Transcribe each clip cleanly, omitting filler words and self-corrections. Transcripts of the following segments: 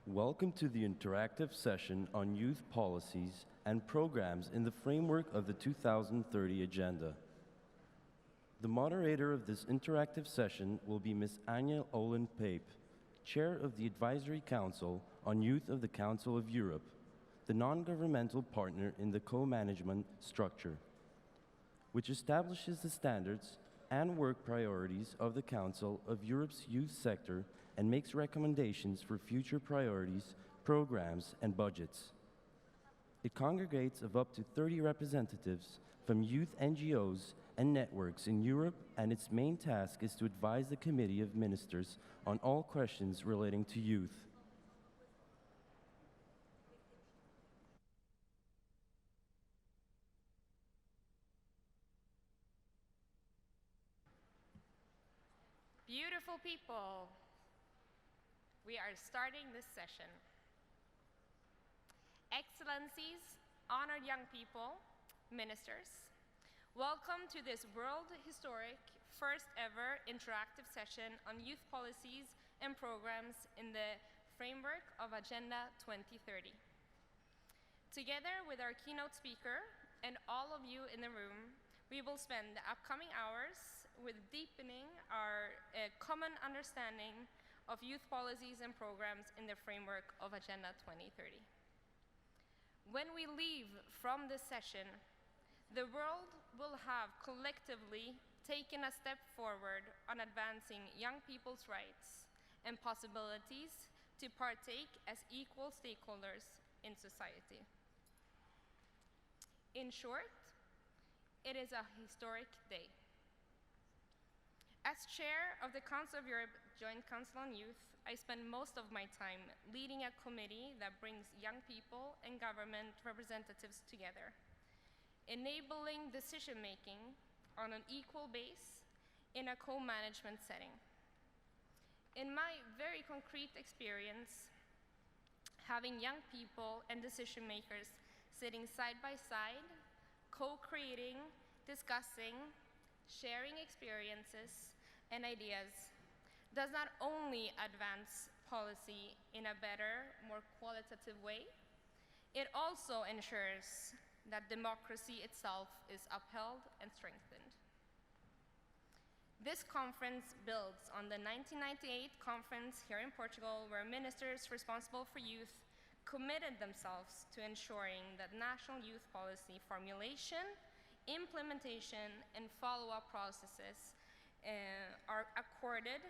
Welcome to the interactive session on youth policies and programs in the framework of the 2030 Agenda. The moderator of this interactive session will be Ms. Anya Olin-Pape, Chair of the Advisory Council on Youth of the Council of Europe, the non-governmental partner in the co-management structure, which establishes the standards and work priorities of the Council of Europe's youth sector and makes recommendations for future priorities, programs, and budgets. It congregates of up to 30 representatives from youth NGOs and networks in Europe, and its main task is to advise the Committee of Ministers on all questions relating to youth. Beautiful people, we are starting this session. Excellencies, honored young people, ministers, welcome to this world historic first ever interactive session on youth policies and programs in the framework of Agenda 2030. Together with our keynote speaker and all of you in the room, we will spend the upcoming hours with deepening our common understanding of youth policies and programs in the framework of Agenda 2030. When we leave from this session, the world will have collectively taken a step forward on advancing young people's rights and possibilities to partake as equal stakeholders in society. In short, it is a historic day. As chair of the Council of Europe Joint Council on Youth, I spend most of my time leading a committee that brings young people and government representatives together, enabling decision-making on an equal base in a co-management setting. In my very concrete experience, having young people and decision-makers sitting side by side, co-creating, discussing, sharing experiences and ideas does not only advance policy in a better, more qualitative way, it also ensures that democracy itself is upheld and strengthened. This conference builds on the 1998 conference here in Portugal, where ministers responsible for youth committed themselves to ensuring that national youth policy formulation, implementation, and follow-up processes are accorded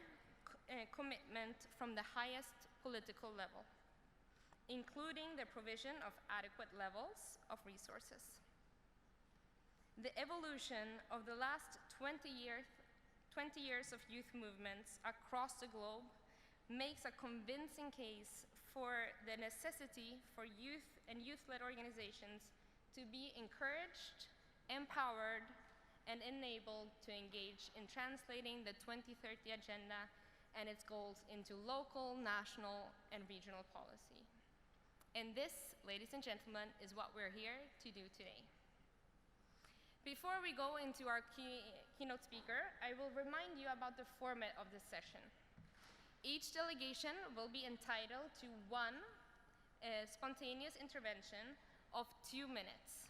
commitment from the highest political level, including the provision of adequate levels of resources. The evolution of the last 20 years of youth movements across the globe makes a convincing case for the necessity for youth and youth-led organizations to be encouraged, empowered, and enabled to engage in translating the 2030 Agenda and its goals into local, national, and regional policy. And this, ladies and gentlemen, is what we're here to do today. Before we go into our keynote speaker, I will remind you about the format of this session. Each delegation will be entitled to one spontaneous intervention of 2 minutes.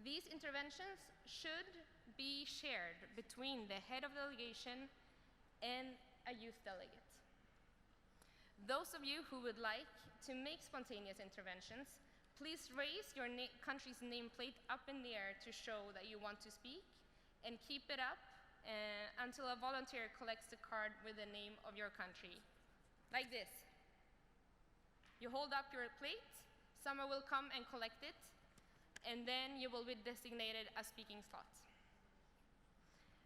These interventions should be shared between the head of delegation and a youth delegate. Those of you who would like to make spontaneous interventions, please raise your country's nameplate up in the air to show that you want to speak, and keep it up until a volunteer collects the card with the name of your country. Like this. You hold up your plate, someone will come and collect it, and then you will be designated a speaking slot.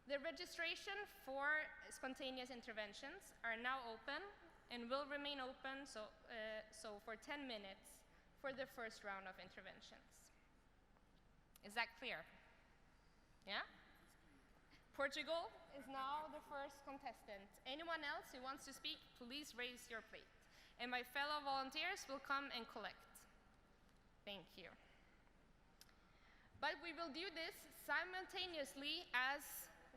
The registration for spontaneous interventions are now open and will remain open so for 10 minutes for the first round of interventions. Is that clear? Yeah? Portugal is now the first contestant. Anyone else who wants to speak, please raise your plate. And my fellow volunteers will come and collect. Thank you. But we will do this simultaneously as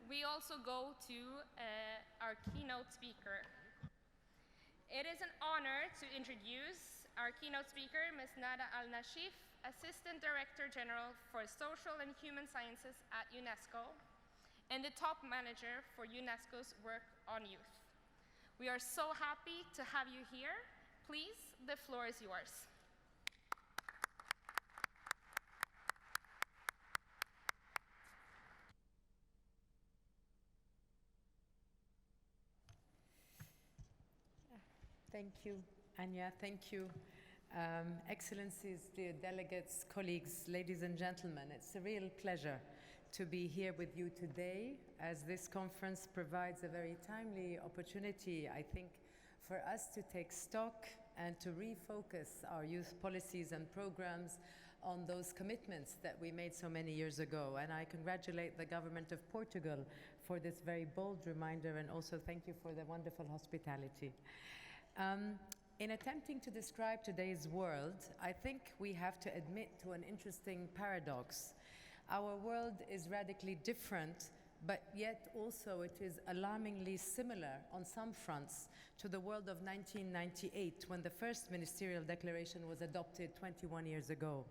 we also go to our keynote speaker. It is an honor to introduce our keynote speaker, Ms. Nada Al-Nashif, Assistant Director General for Social and Human Sciences at UNESCO, and the top manager for UNESCO's work on youth. We are so happy to have you here. Please, the floor is yours. Thank you, Anya. Thank you. Excellencies, dear delegates, colleagues, ladies and gentlemen, it's a real pleasure to be here with you today, as this conference provides a very timely opportunity, I think, for us to take stock and to refocus our youth policies and programs on those commitments that we made so many years ago. And I congratulate the government of Portugal for this very bold reminder, and also thank you for the wonderful hospitality. In attempting to describe today's world, I think we have to admit to an interesting paradox. Our world is radically different, but yet also it is alarmingly similar on some fronts to the world of 1998, when the first ministerial declaration was adopted 21 years ago.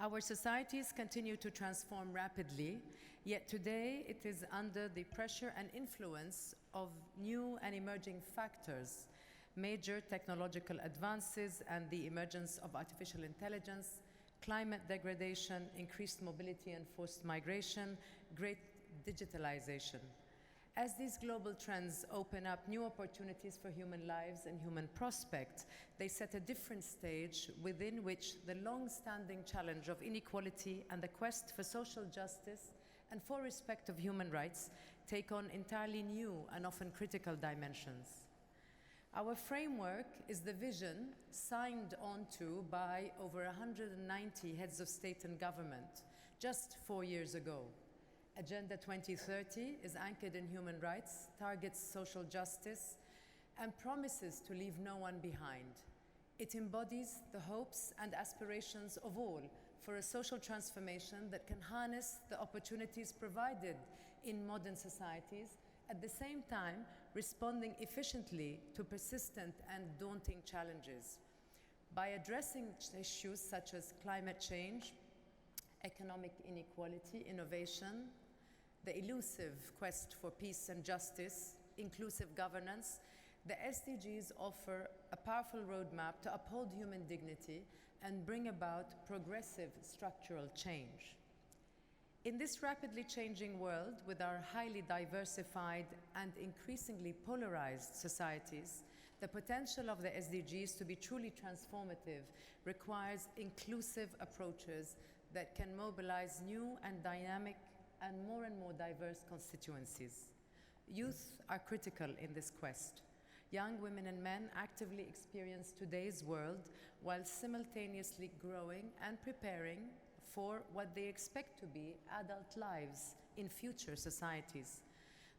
Our societies continue to transform rapidly, yet today it is under the pressure and influence of new and emerging factors. Major technological advances and the emergence of artificial intelligence, climate degradation, increased mobility and forced migration, great digitalization. As these global trends open up new opportunities for human lives and human prospect, they set a different stage within which the long-standing challenge of inequality and the quest for social justice and for respect of human rights take on entirely new and often critical dimensions. Our framework is the vision signed onto by over 190 heads of state and government just 4 years ago. Agenda 2030 is anchored in human rights, targets social justice, and promises to leave no one behind. It embodies the hopes and aspirations of all for a social transformation that can harness the opportunities provided in modern societies, at the same time responding efficiently to persistent and daunting challenges. By addressing issues such as climate change, economic inequality, innovation, the elusive quest for peace and justice, inclusive governance, the SDGs offer a powerful roadmap to uphold human dignity and bring about progressive structural change. In this rapidly changing world, with our highly diversified and increasingly polarized societies, the potential of the SDGs to be truly transformative requires inclusive approaches that can mobilize new and dynamic and more diverse constituencies. Youth are critical in this quest. Young women and men actively experience today's world while simultaneously growing and preparing for what they expect to be adult lives in future societies.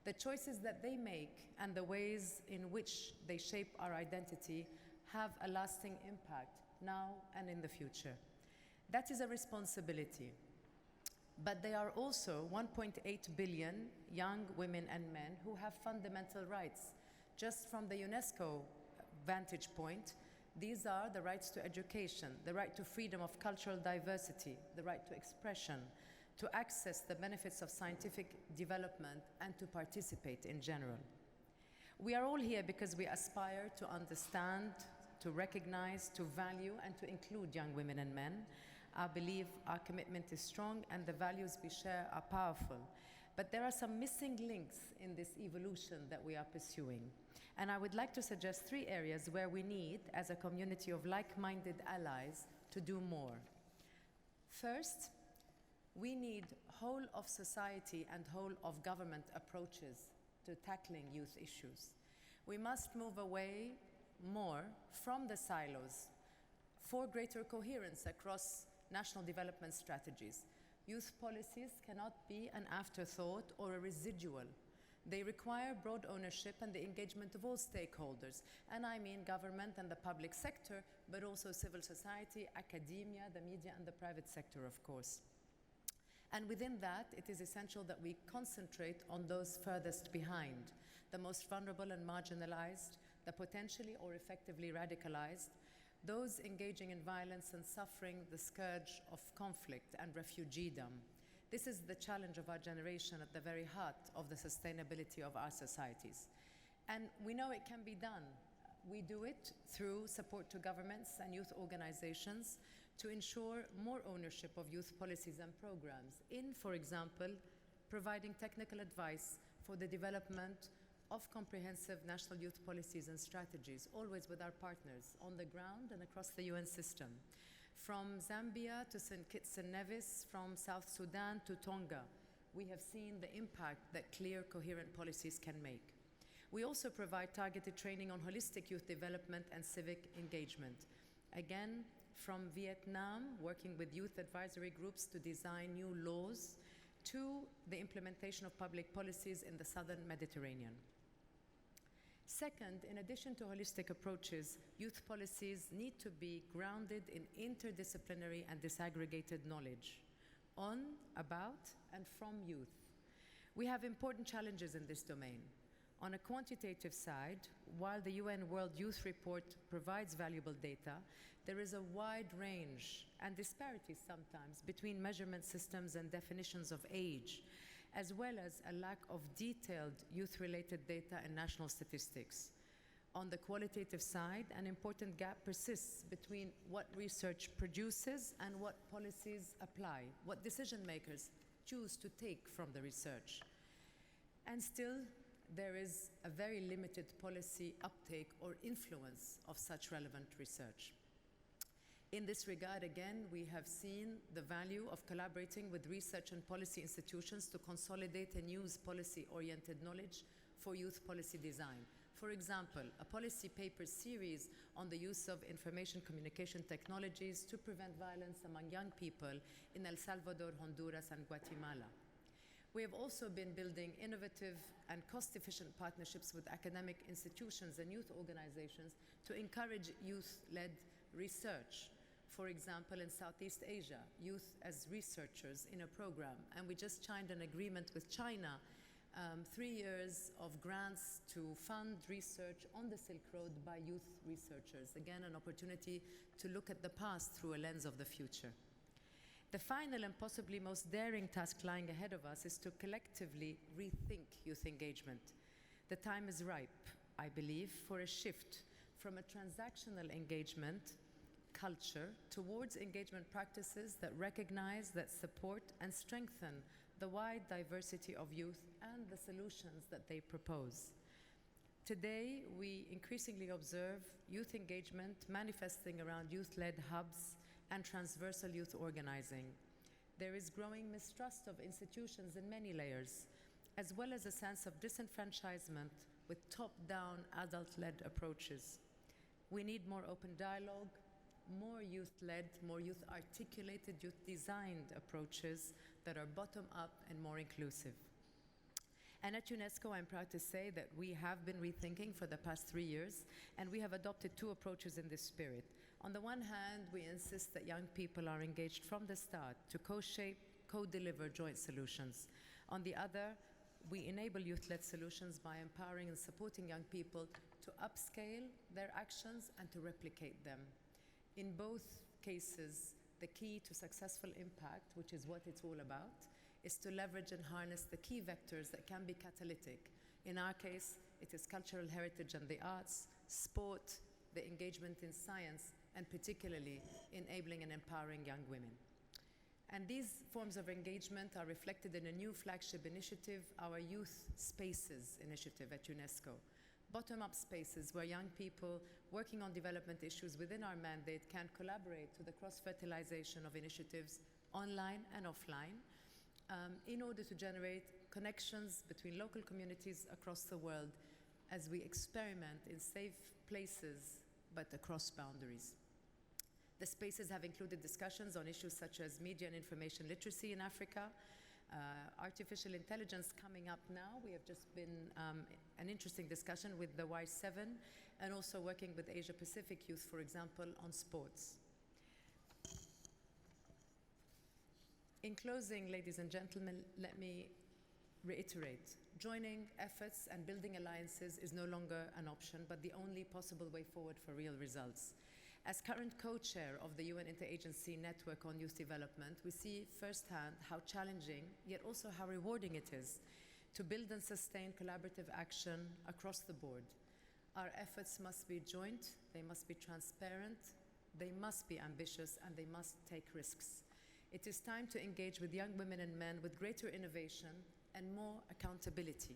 The choices that they make and the ways in which they shape our identity have a lasting impact now and in the future. That is a responsibility. But there are also 1.8 billion young women and men who have fundamental rights. Just from the UNESCO vantage point, these are the rights to education, the right to freedom of cultural diversity, the right to expression, to access the benefits of scientific development, and to participate in general. We are all here because we aspire to understand, to recognize, to value, and to include young women and men. I believe our commitment is strong and the values we share are powerful. But there are some missing links in this evolution that we are pursuing. And I would like to suggest 3 areas where we need, as a community of like-minded allies, to do more. First, we need whole of society and whole of government approaches to tackling youth issues. We must move away more from the silos for greater coherence across national development strategies. Youth policies cannot be an afterthought or a residual. They require broad ownership and the engagement of all stakeholders, and I mean government and the public sector, but also civil society, academia, the media, and the private sector, of course. And within that, it is essential that we concentrate on those furthest behind, the most vulnerable and marginalized, the potentially or effectively radicalized, those engaging in violence and suffering the scourge of conflict and refugeedom. This is the challenge of our generation at the very heart of the sustainability of our societies. And we know it can be done. We do it through support to governments and youth organizations to ensure more ownership of youth policies and programs in, for example, providing technical advice for the development of comprehensive national youth policies and strategies, always with our partners on the ground and across the UN system. From Zambia to St. Kitts and Nevis, from South Sudan to Tonga, we have seen the impact that clear, coherent policies can make. We also provide targeted training on holistic youth development and civic engagement. Again, from Vietnam, working with youth advisory groups to design new laws, to the implementation of public policies in the southern Mediterranean. Second, in addition to holistic approaches, youth policies need to be grounded in interdisciplinary and disaggregated knowledge on, about, and from youth. We have important challenges in this domain. On a quantitative side, while the UN World Youth Report provides valuable data, there is a wide range and disparities sometimes between measurement systems and definitions of age, as well as a lack of detailed youth-related data and national statistics. On the qualitative side, an important gap persists between what research produces and what policies apply, what decision makers choose to take from the research. And still, there is a very limited policy uptake or influence of such relevant research. In this regard, again, we have seen the value of collaborating with research and policy institutions to consolidate and use policy-oriented knowledge for youth policy design. For example, a policy paper series on the use of information communication technologies to prevent violence among young people in El Salvador, Honduras, and Guatemala. We have also been building innovative and cost-efficient partnerships with academic institutions and youth organizations to encourage youth-led research. For example, in Southeast Asia, youth as researchers in a program. And we just signed an agreement with China, 3 years of grants to fund research on the Silk Road by youth researchers. Again, an opportunity to look at the past through a lens of the future. The final and possibly most daring task lying ahead of us is to collectively rethink youth engagement. The time is ripe, I believe, for a shift from a transactional engagement culture towards engagement practices that recognize, that support, and strengthen the wide diversity of youth and the solutions that they propose. Today, we increasingly observe youth engagement manifesting around youth-led hubs and transversal youth organizing. There is growing mistrust of institutions in many layers, as well as a sense of disenfranchisement with top-down adult-led approaches. We need more open dialogue, more youth-led, more youth-articulated, youth-designed approaches that are bottom-up and more inclusive. And at UNESCO, I'm proud to say that we have been rethinking for the past 3 years, and we have adopted 2 approaches in this spirit. On the one hand, we insist that young people are engaged from the start to co-shape, co-deliver joint solutions. On the other, we enable youth-led solutions by empowering and supporting young people to upscale their actions and to replicate them. In both cases, the key to successful impact, which is what it's all about, is to leverage and harness the key vectors that can be catalytic. In our case, it is cultural heritage and the arts, sport, the engagement in science, and particularly enabling and empowering young women. And these forms of engagement are reflected in a new flagship initiative, our Youth Spaces initiative at UNESCO. Bottom-up spaces where young people working on development issues within our mandate can collaborate to the cross-fertilization of initiatives online and offline in order to generate connections between local communities across the world as we experiment in safe places but across boundaries. The spaces have included discussions on issues such as media and information literacy in Africa, artificial intelligence coming up now. We have just been an interesting discussion with the Y7 and also working with Asia Pacific youth, for example, on sports. In closing, ladies and gentlemen, let me reiterate joining efforts and building alliances is no longer an option, but the only possible way forward for real results. As current co-chair of the UN Interagency Network on Youth Development, we see firsthand how challenging, yet also how rewarding it is to build and sustain collaborative action across the board. Our efforts must be joint, they must be transparent, they must be ambitious, and they must take risks. It is time to engage with young women and men with greater innovation and more accountability.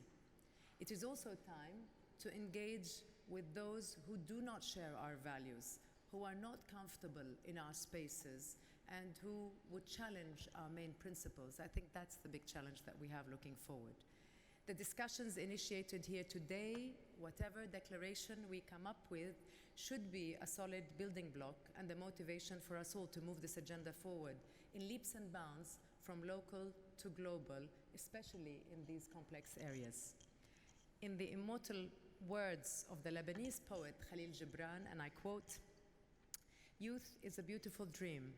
It is also time to engage with those who do not share our values, who are not comfortable in our spaces, and who would challenge our main principles. I think that's the big challenge that we have looking forward. The discussions initiated here today, whatever declaration we come up with, should be a solid building block and the motivation for us all to move this agenda forward in leaps and bounds from local to global, especially in these complex areas. In the immortal words of the Lebanese poet Khalil Gibran, and I quote, "Youth is a beautiful dream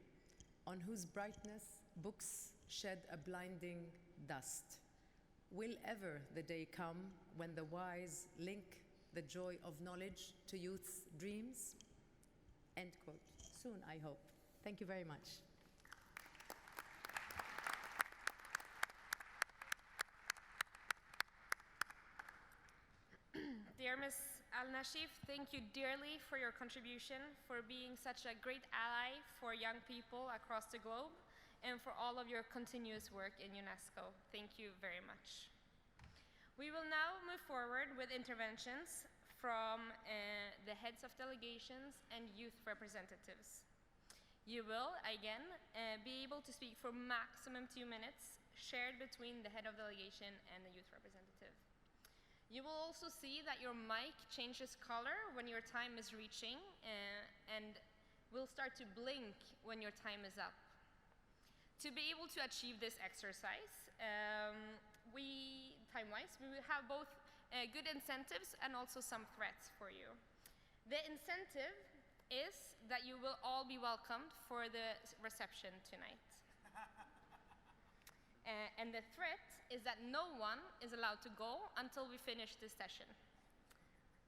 on whose brightness books shed a blinding dust. Will ever the day come when the wise link the joy of knowledge to youth's dreams?" End quote. Soon, I hope. Thank you very much. Dear Ms. Al-Nashif, thank you dearly for your contribution, for being such a great ally for young people across the globe, and for all of your continuous work in UNESCO. Thank you very much. We will now move forward with interventions from the heads of delegations and youth representatives. You will, again, be able to speak for maximum 2 minutes, shared between the head of delegation and the youth representative. You will also see that your mic changes color when your time is reaching and will start to blink when your time is up. To be able to achieve this exercise, time-wise, we will have both good incentives and also some threats for you. The incentive is that you will all be welcomed for the reception tonight. And the threat is that no one is allowed to go until we finish this session.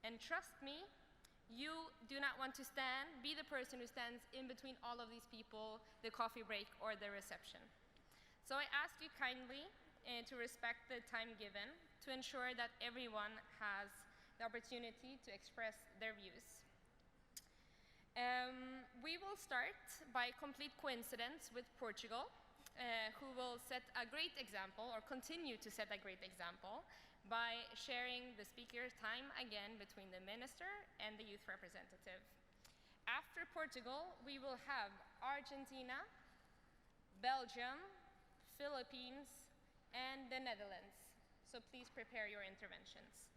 And trust me, you do not want to be the person who stands in between all of these people, the coffee break or the reception. So I ask you kindly to respect the time given to ensure that everyone has the opportunity to express their views. We will start by complete coincidence with Portugal, who will set a great example, or continue to set a great example, by sharing the speaker's time again between the minister and the youth representative. After Portugal, we will have Argentina, Belgium, Philippines, and the Netherlands. So please prepare your interventions.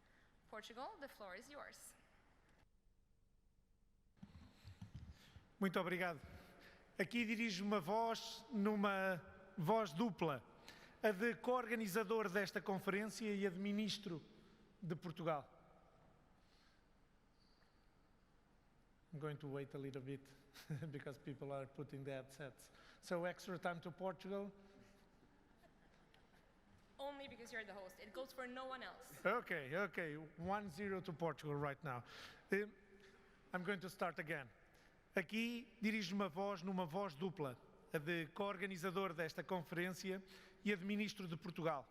Portugal, the floor is yours. Muito obrigado. Aqui dirijo uma voz numa voz dupla, a de co-organizador desta conferência e a de ministro de Portugal. I'm going to wait a little bit because people are putting the headsets. So extra time to Portugal. Only because you're the host. It goes for no one else. Okay. 1-0 to Portugal right now. I'm going to start again. Aqui dirijo uma voz numa voz dupla, a de co-organizador desta conferência e a de ministro de Portugal.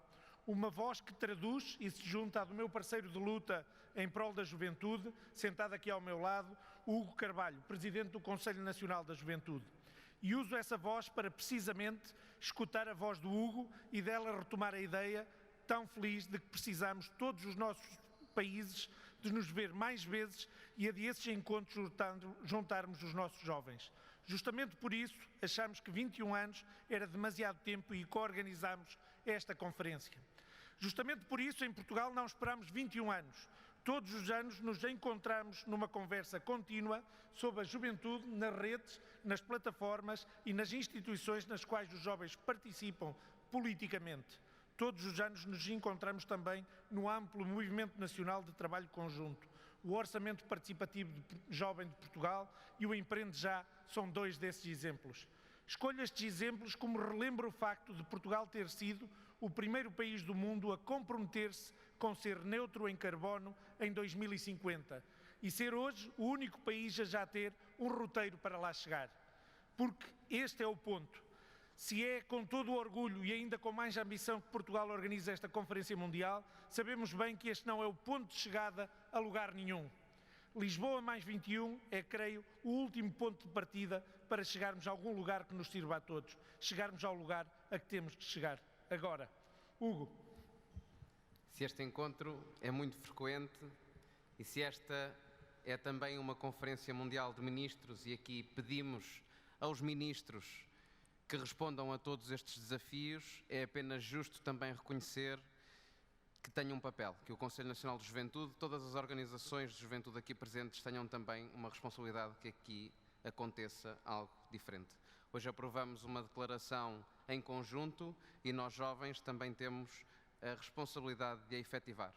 Uma voz que traduz e se junta à do meu parceiro de luta em prol da juventude, sentado aqui ao meu lado, Hugo Carvalho, presidente do Conselho Nacional da Juventude. E uso essa voz para precisamente escutar a voz do Hugo e dela retomar a ideia tão feliz de que precisamos todos os nossos países de nos ver mais vezes e a de esses encontros juntarmos os nossos jovens. Justamente por isso, achamos que 21 anos era demasiado tempo e co-organizámos esta conferência. Justamente por isso, em Portugal, não esperamos 21 anos. Todos os anos nos encontramos numa conversa contínua sobre a juventude nas redes, nas plataformas e nas instituições nas quais os jovens participam politicamente. Todos os anos nos encontramos também no amplo movimento nacional de trabalho conjunto. O Orçamento Participativo Jovem de Portugal e o Empreende Já são dois desses exemplos. Escolho estes exemplos como relembro o facto de Portugal ter sido o primeiro país do mundo a comprometer-se com ser neutro em carbono em 2050 e ser hoje o único país a já ter um roteiro para lá chegar. Porque este é o ponto. Se é com todo o orgulho e ainda com mais ambição que Portugal organiza esta Conferência Mundial, sabemos bem que este não é o ponto de chegada a lugar nenhum. Lisboa mais 21 é, creio, o último ponto de partida para chegarmos a algum lugar que nos sirva a todos. Chegarmos ao lugar a que temos que chegar. Agora, Hugo. Se este encontro é muito frequente e se esta é também uma Conferência Mundial de Ministros e aqui pedimos aos ministros que respondam a todos estes desafios, é apenas justo também reconhecer que tenham um papel, que o Conselho Nacional de Juventude, todas as organizações de juventude aqui presentes tenham também uma responsabilidade que aqui aconteça algo diferente. Hoje aprovamos uma declaração em conjunto e nós jovens também temos a responsabilidade de a efetivar.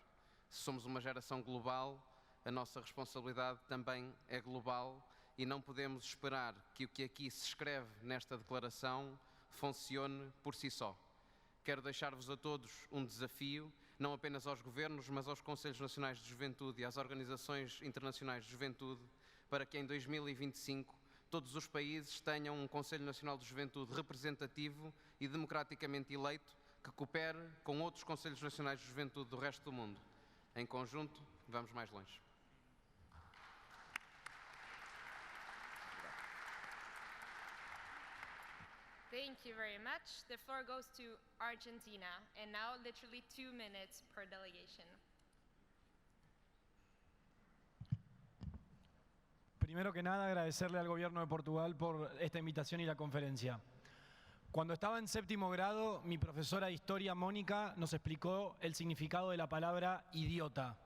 Se somos uma geração global, a nossa responsabilidade também é global e não podemos esperar que o que aqui se escreve nesta declaração funcione por si só. Quero deixar-vos a todos um desafio, não apenas aos governos, mas aos Conselhos Nacionais de Juventude e às organizações internacionais de juventude, para que em 2025 todos os países tenham um Conselho Nacional de Juventude representativo e democraticamente eleito, que coopere com outros Conselhos Nacionais de Juventude do resto do mundo. Em conjunto, vamos mais longe. Thank you very much. The floor goes to Argentina, and now literally 2 minutes per delegation. Primero que nada, agradecerle al Gobierno de Portugal por esta invitación y la conferencia. Cuando estaba en séptimo grado, mi profesora de historia, Mónica, nos explicó el significado de la palabra idiota.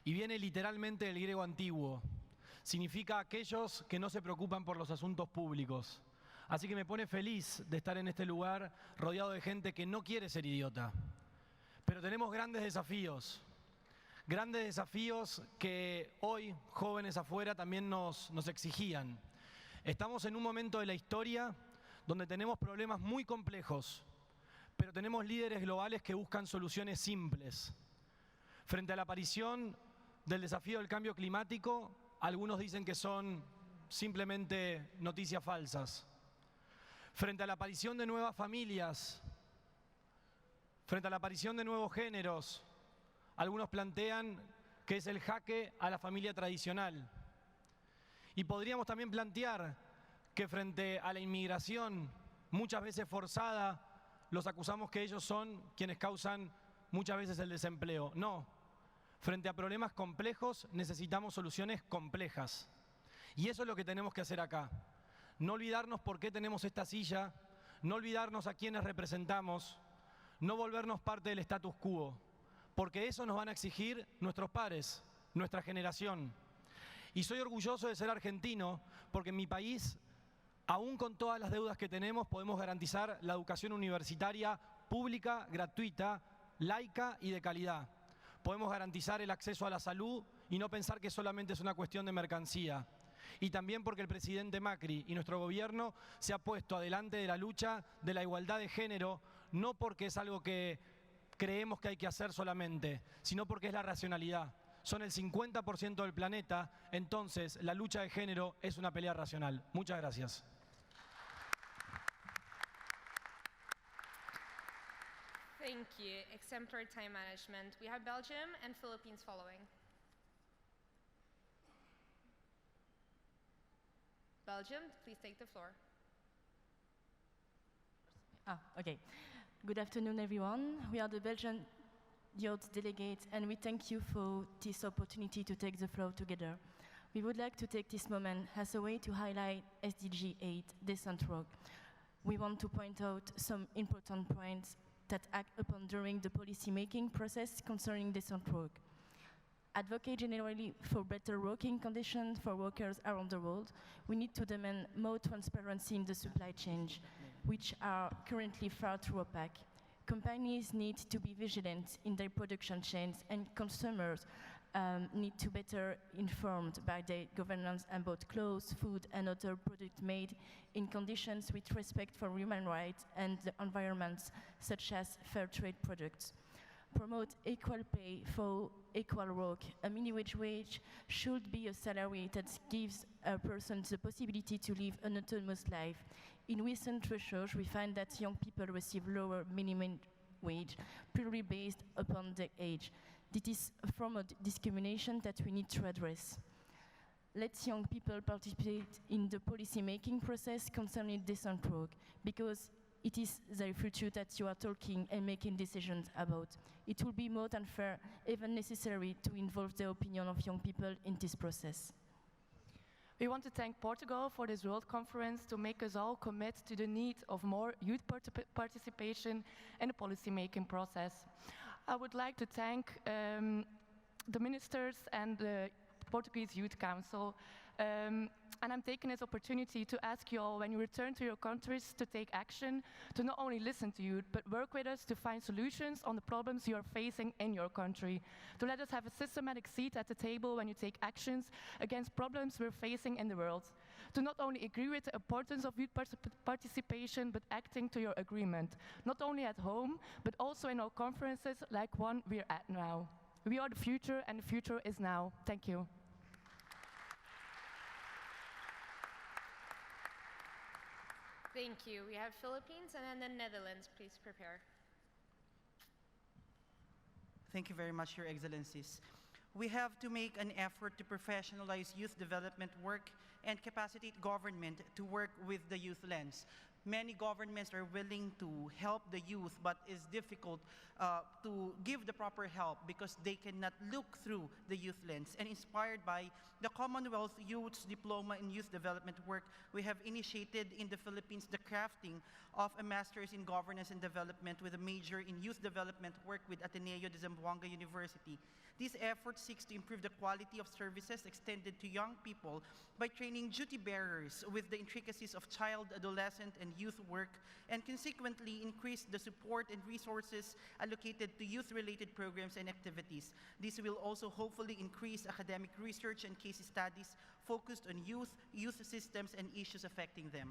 Y viene literalmente del griego antiguo. Significa aquellos que no se preocupan por los asuntos públicos. Así que me pone feliz de estar en este lugar rodeado de gente que no quiere ser idiota. Pero tenemos grandes desafíos que hoy, jóvenes afuera, también nos exigían. Estamos en un momento de la historia donde tenemos problemas muy complejos, pero tenemos líderes globales que buscan soluciones simples. Frente a la aparición del desafío del cambio climático, algunos dicen que son simplemente noticias falsas. Frente a la aparición de nuevas familias, frente a la aparición de nuevos géneros, algunos plantean que es el jaque a la familia tradicional. Y podríamos también plantear que frente a la inmigración, muchas veces forzada, los acusamos que ellos son quienes causan muchas veces el desempleo. No, frente a problemas complejos necesitamos soluciones complejas. Y eso es lo que tenemos que hacer acá. No olvidarnos por qué tenemos esta silla, no olvidarnos a quienes representamos, no volvernos parte del status quo, porque eso nos van a exigir nuestros pares, nuestra generación. Y soy orgulloso de ser argentino, porque en mi país, aún con todas las deudas que tenemos, podemos garantizar la educación universitaria pública, gratuita, laica y de calidad. Podemos garantizar el acceso a la salud y no pensar que solamente es una cuestión de mercancía. Y también porque el presidente Macri y nuestro gobierno se ha puesto adelante de la lucha de la igualdad de género, no porque es algo que creemos que hay que hacer solamente, sino porque es la racionalidad. Son el 50% del planeta, entonces la lucha de género es una pelea racional. Muchas gracias. Thank you. Exemplary time management. We have Belgium and Philippines following. Belgium, please take the floor. Okay. Good afternoon, everyone. We are the Belgian youth delegates, and we thank you for this opportunity to take the floor together. We would like to take this moment as a way to highlight SDG 8, Decent Work. We want to point out some important points that act upon during the policy-making process concerning decent work. Advocate generally for better working conditions for workers around the world, we need to demand more transparency in the supply chain, which are currently far too opaque. Companies need to be vigilant in their production chains, and consumers need to better informed by the governments about clothes, food, and other products made in conditions with respect for human rights and the environment, such as fair trade products. Promote equal pay for equal work. A minimum wage should be a salary that gives a person the possibility to live an autonomous life. In recent research, we find that young people receive lower minimum wage, purely based upon their age. This is a form of discrimination that we need to address. Let young people participate in the policy-making process concerning decent work, because it is their future that you are talking and making decisions about. It will be more than fair, even necessary, to involve the opinion of young people in this process. We want to thank Portugal for this World Conference to make us all commit to the need of more youth participation in the policy-making process. I would like to thank the ministers and the Portuguese Youth Council. And I'm taking this opportunity to ask you all, when you return to your countries, to take action, to not only listen to you, but work with us to find solutions on the problems you are facing in your country. To let us have a systematic seat at the table when you take actions against problems we're facing in the world. To not only agree with the importance of youth participation, but acting to your agreement, not only at home, but also in our conferences like one we're at now. We are the future, and the future is now. Thank you. Thank you. We have Philippines and then the Netherlands. Please prepare. Thank you very much, Your Excellencies. We have to make an effort to professionalize youth development work and capacitate government to work with the youth lens. Many governments are willing to help the youth, but it's difficult to give the proper help because they cannot look through the youth lens. And inspired by the Commonwealth Youth's Diploma in Youth Development Work, we have initiated in the Philippines the crafting of a Master's in Governance and Development with a major in Youth Development Work with Ateneo de Zamboanga University. This effort seeks to improve the quality of services extended to young people by training duty bearers with the intricacies of child, adolescent, and youth work, and consequently increase the support and resources allocated to youth-related programs and activities. This will also hopefully increase academic research and case studies focused on youth systems, and issues affecting them.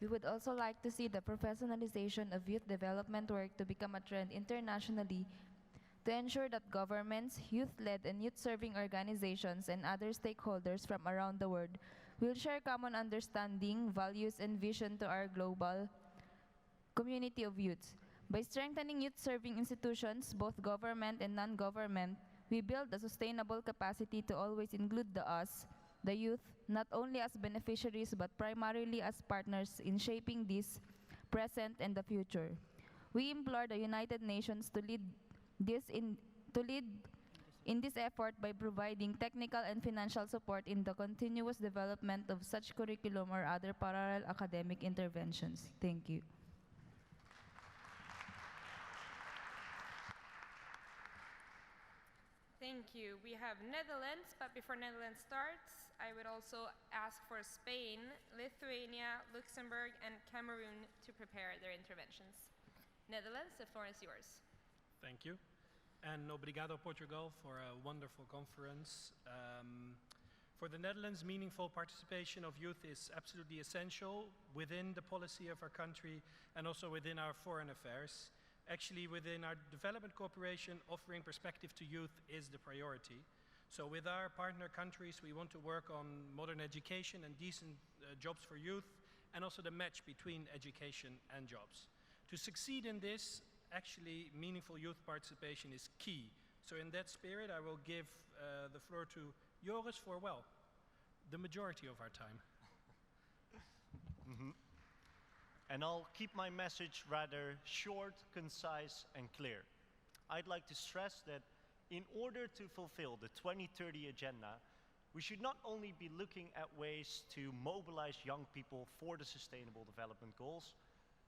We would also like to see the professionalization of youth development work to become a trend internationally, to ensure that governments, youth-led and youth-serving organizations, and other stakeholders from around the world will share common understanding, values, and vision to our global community of youth. By strengthening youth-serving institutions, both government and non-government, we build a sustainable capacity to always include the us, the youth, not only as beneficiaries but primarily as partners in shaping this present and the future. We implore the United Nations to lead in this effort by providing technical and financial support in the continuous development of such curriculum or other parallel academic interventions. Thank you. Thank you. We have Netherlands, but before Netherlands starts, I would also ask for Spain, Lithuania, Luxembourg, and Cameroon to prepare their interventions. Netherlands, the floor is yours. Thank you. And obrigado, Portugal, for a wonderful conference. For the Netherlands, meaningful participation of youth is absolutely essential within the policy of our country and also within our foreign affairs. Actually, within our development cooperation, offering perspective to youth is the priority. So with our partner countries, we want to work on modern education and decent jobs for youth, and also the match between education and jobs. To succeed in this, actually, meaningful youth participation is key. So in that spirit, I will give the floor to Joris for, well, the majority of our time. And I'll keep my message rather short, concise, and clear. I'd like to stress that in order to fulfill the 2030 agenda, we should not only be looking at ways to mobilize young people for the Sustainable Development Goals,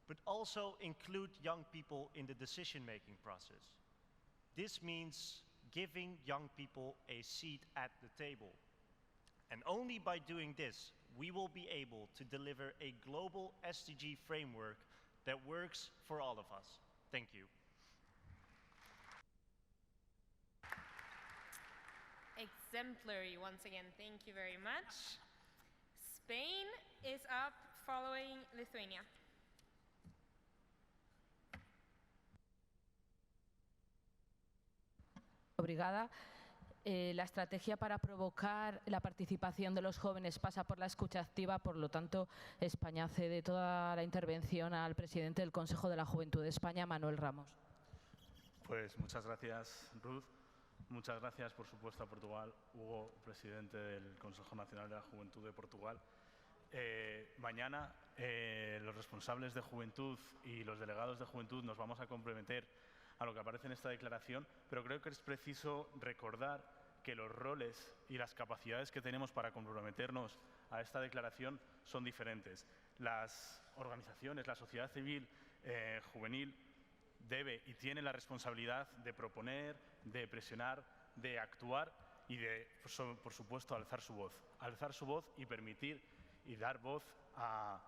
but also include young people in the decision-making process. This means giving young people a seat at the table. And only by doing this, we will be able to deliver a global SDG framework that works for all of us. Thank you. exemplary once again. Thank you very much. Spain is up, following Lithuania. Obrigada. La estrategia para provocar la participación de los jóvenes pasa por la escucha activa, por lo tanto, España cede toda la intervención al presidente del Consejo de la Juventud de España, Manuel Ramos. Pues muchas gracias, Ruth. Muchas gracias, por supuesto, a Portugal. Hugo, presidente del Consejo Nacional de la Juventud de Portugal. Mañana los responsables de juventud y los delegados de juventud nos vamos a comprometer a lo que aparece en esta declaración, pero creo que es preciso recordar que los roles y las capacidades que tenemos para comprometernos a esta declaración son diferentes. Las organizaciones, la sociedad civil juvenil debe y tiene la responsabilidad de proponer, de presionar, de actuar y de, por supuesto, alzar su voz. Alzar su voz y permitir y dar voz a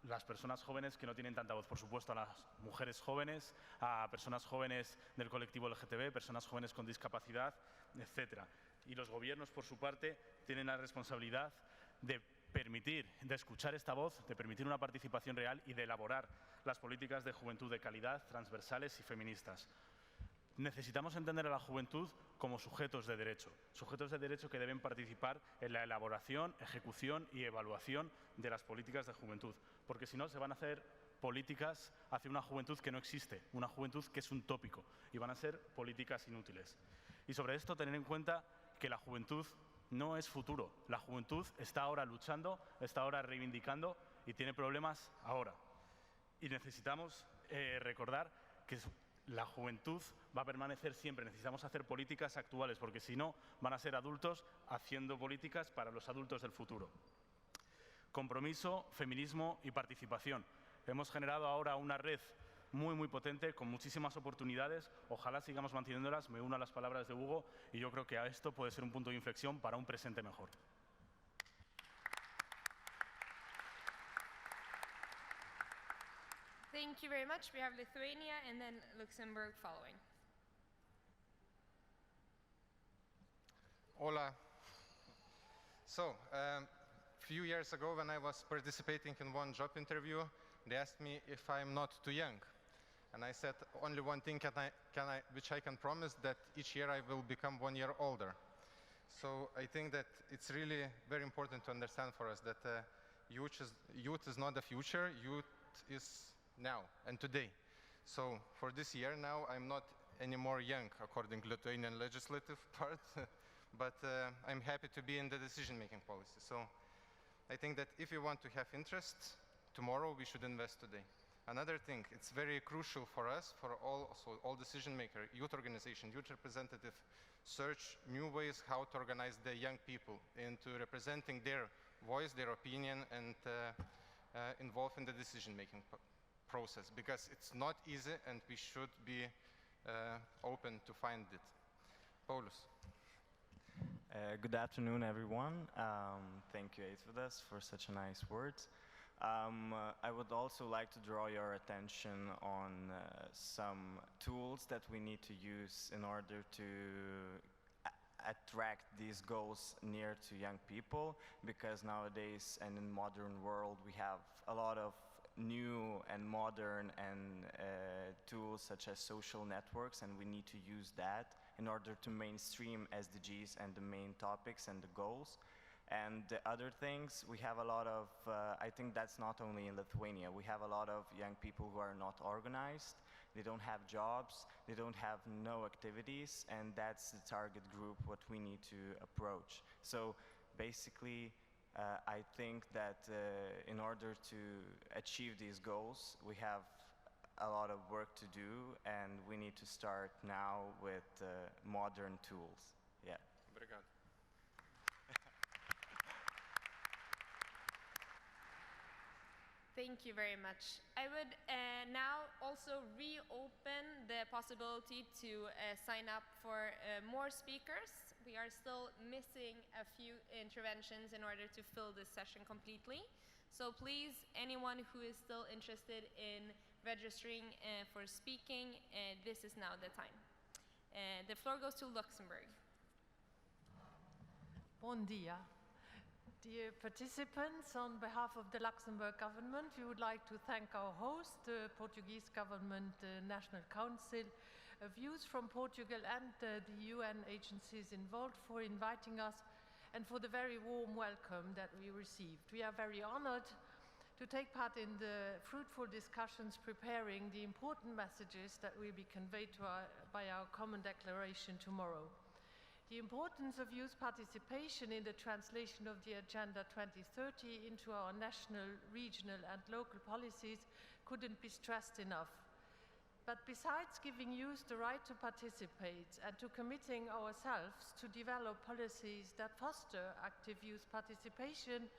las personas jóvenes que no tienen tanta voz, por supuesto, a las mujeres jóvenes, a personas jóvenes del colectivo LGTB, personas jóvenes con discapacidad, etc. Y los gobiernos, por su parte, tienen la responsabilidad de permitir, de escuchar esta voz, de permitir una participación real y de elaborar las políticas de juventud de calidad, transversales y feministas. Necesitamos entender a la juventud como sujetos de derecho que deben participar en la elaboración, ejecución y evaluación de las políticas de juventud, porque si no se van a hacer políticas hacia una juventud que no existe, una juventud que es un tópico, y van a ser políticas inútiles. Y sobre esto tener en cuenta que la juventud no es futuro, la juventud está ahora luchando, está ahora reivindicando y tiene problemas ahora. Y necesitamos recordar que la juventud va a permanecer siempre. Necesitamos hacer políticas actuales, porque si no, van a ser adultos haciendo políticas para los adultos del futuro. Compromiso, feminismo y participación. Hemos generado ahora una red muy potente, con muchísimas oportunidades. Ojalá sigamos manteniéndolas. Me uno a las palabras de Hugo y yo creo que a esto puede ser un punto de inflexión para un presente mejor. Thank you very much. We have Lithuania and then Luxembourg following. Hola. So, a few years ago when I was participating in one job interview, they asked me if I'm not too young. And I said only one thing which I can promise, that each year I will become 1 year older. So I think that it's really very important to understand for us that youth is not the future, youth is now and today. So for this year now, I'm not anymore young according to Lithuanian legislative part, but I'm happy to be in the decision-making policy. So I think that if you want to have interest, tomorrow we should invest today. Another thing, it's very crucial for us, for all decision-makers, youth organization, youth representative, search new ways how to organize the young people into representing their voice, their opinion, and involve in the decision-making process, because it's not easy and we should be open to find it. Paulus. Good afternoon, everyone. Thank you, Eitvydas, for such nice words. I would also like to draw your attention on some tools that we need to use in order to attract these goals near to young people, because nowadays and in modern world we have a lot of new and modern and tools such as social networks, and we need to use that in order to mainstream SDGs and the main topics and the goals. And the other things, we have a lot of, I think that's not only in Lithuania, we have a lot of young people who are not organized, they don't have jobs, they don't have no activities, and that's the target group what we need to approach. So basically, I think that in order to achieve these goals, we have a lot of work to do, and we need to start now with modern tools. Yeah. Obrigado. Thank you very much. I would now also reopen the possibility to sign up for more speakers. We are still missing a few interventions in order to fill this session completely. So please, anyone who is still interested in registering for speaking, this is now the time. The floor goes to Luxembourg. Bon dia. Dear participants, on behalf of the Luxembourg government, we would like to thank our host, the Portuguese government, the National Council of Youth from Portugal and the UN agencies involved for inviting us and for the very warm welcome that we received. We are very honored to take part in the fruitful discussions preparing the important messages that will be conveyed by our common declaration tomorrow. The importance of youth participation in the translation of the Agenda 2030 into our national, regional and local policies couldn't be stressed enough. But besides giving youth the right to participate and to committing ourselves to develop policies that foster active youth participation,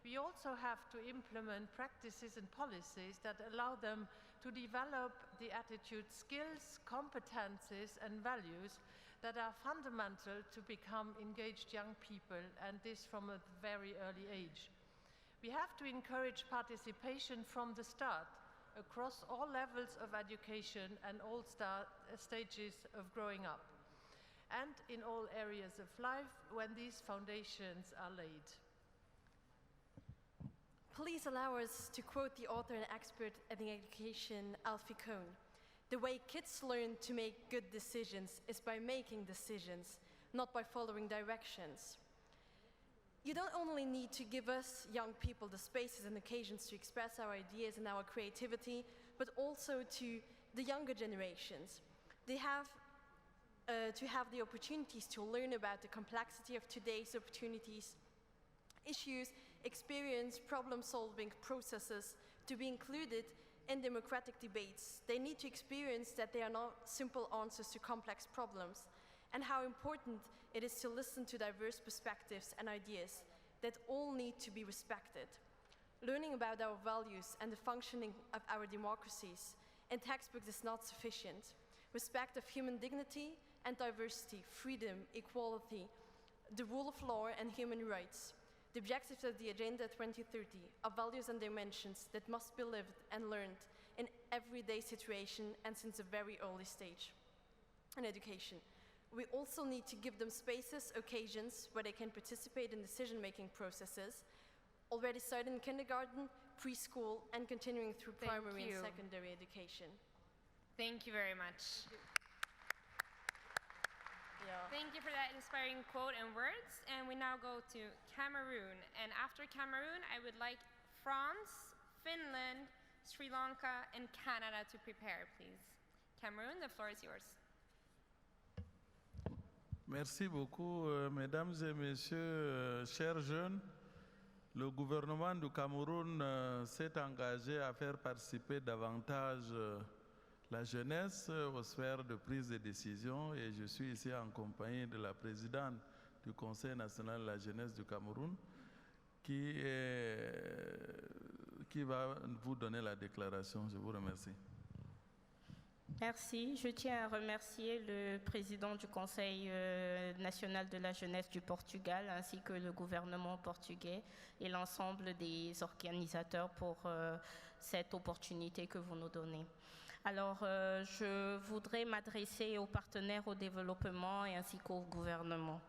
we also have to implement practices and policies that allow them to develop the attitude, skills, competences and values that are fundamental to become engaged young people, and this from a very early age. We have to encourage participation from the start, across all levels of education and all stages of growing up, and in all areas of life when these foundations are laid. Please allow us to quote the author and expert in education, Alfie Kohn. The way kids learn to make good decisions is by making decisions, not by following directions. You don't only need to give us, young people, the spaces and occasions to express our ideas and our creativity, but also to the younger generations. They have to have the opportunities to learn about the complexity of today's opportunities, issues, experience problem-solving processes, to be included in democratic debates. They need to experience that they are not simple answers to complex problems, and how important it is to listen to diverse perspectives and ideas that all need to be respected. Learning about our values and the functioning of our democracies in textbooks is not sufficient. Respect of human dignity and diversity, freedom, equality, the rule of law and human rights, the objectives of the Agenda 2030 are values and dimensions that must be lived and learned in everyday situation and since a very early stage in education. We also need to give them spaces, occasions where they can participate in decision-making processes, already starting in kindergarten, preschool, and continuing through primary and secondary education. Thank you very much. Thank you for that inspiring quote and words. And we now go to Cameroon. And after Cameroon, I would like France, Finland, Sri Lanka, and Canada to prepare, please. Cameroon, the floor is yours. Merci beaucoup, mesdames et messieurs, chers jeunes. Le gouvernement du Cameroun s'est engagé à faire participer davantage la jeunesse aux sphères de prise de décision, et je suis ici en compagnie de la présidente du Conseil national de la jeunesse du Cameroun qui va vous donner la déclaration. Je vous remercie. Merci. Je tiens à remercier le président du Conseil national de la jeunesse du Portugal ainsi que le gouvernement portugais et l'ensemble des organisateurs pour cette opportunité que vous nous donnez. Alors, je voudrais m'adresser aux partenaires au développement et ainsi qu'au gouvernement.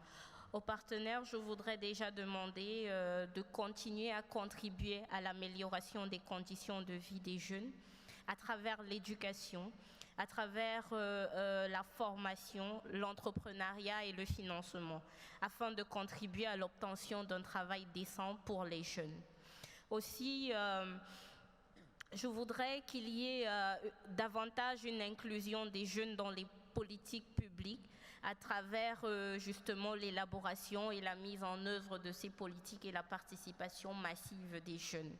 Aux partenaires, je voudrais déjà demander de continuer à contribuer à l'amélioration des conditions de vie des jeunes à travers l'éducation, à travers la formation, l'entrepreneuriat et le financement, afin de contribuer à l'obtention d'un travail décent pour les jeunes. Aussi, je voudrais qu'il y ait davantage une inclusion des jeunes dans les politiques publiques à travers justement l'élaboration et la mise en œuvre de ces politiques et la participation massive des jeunes.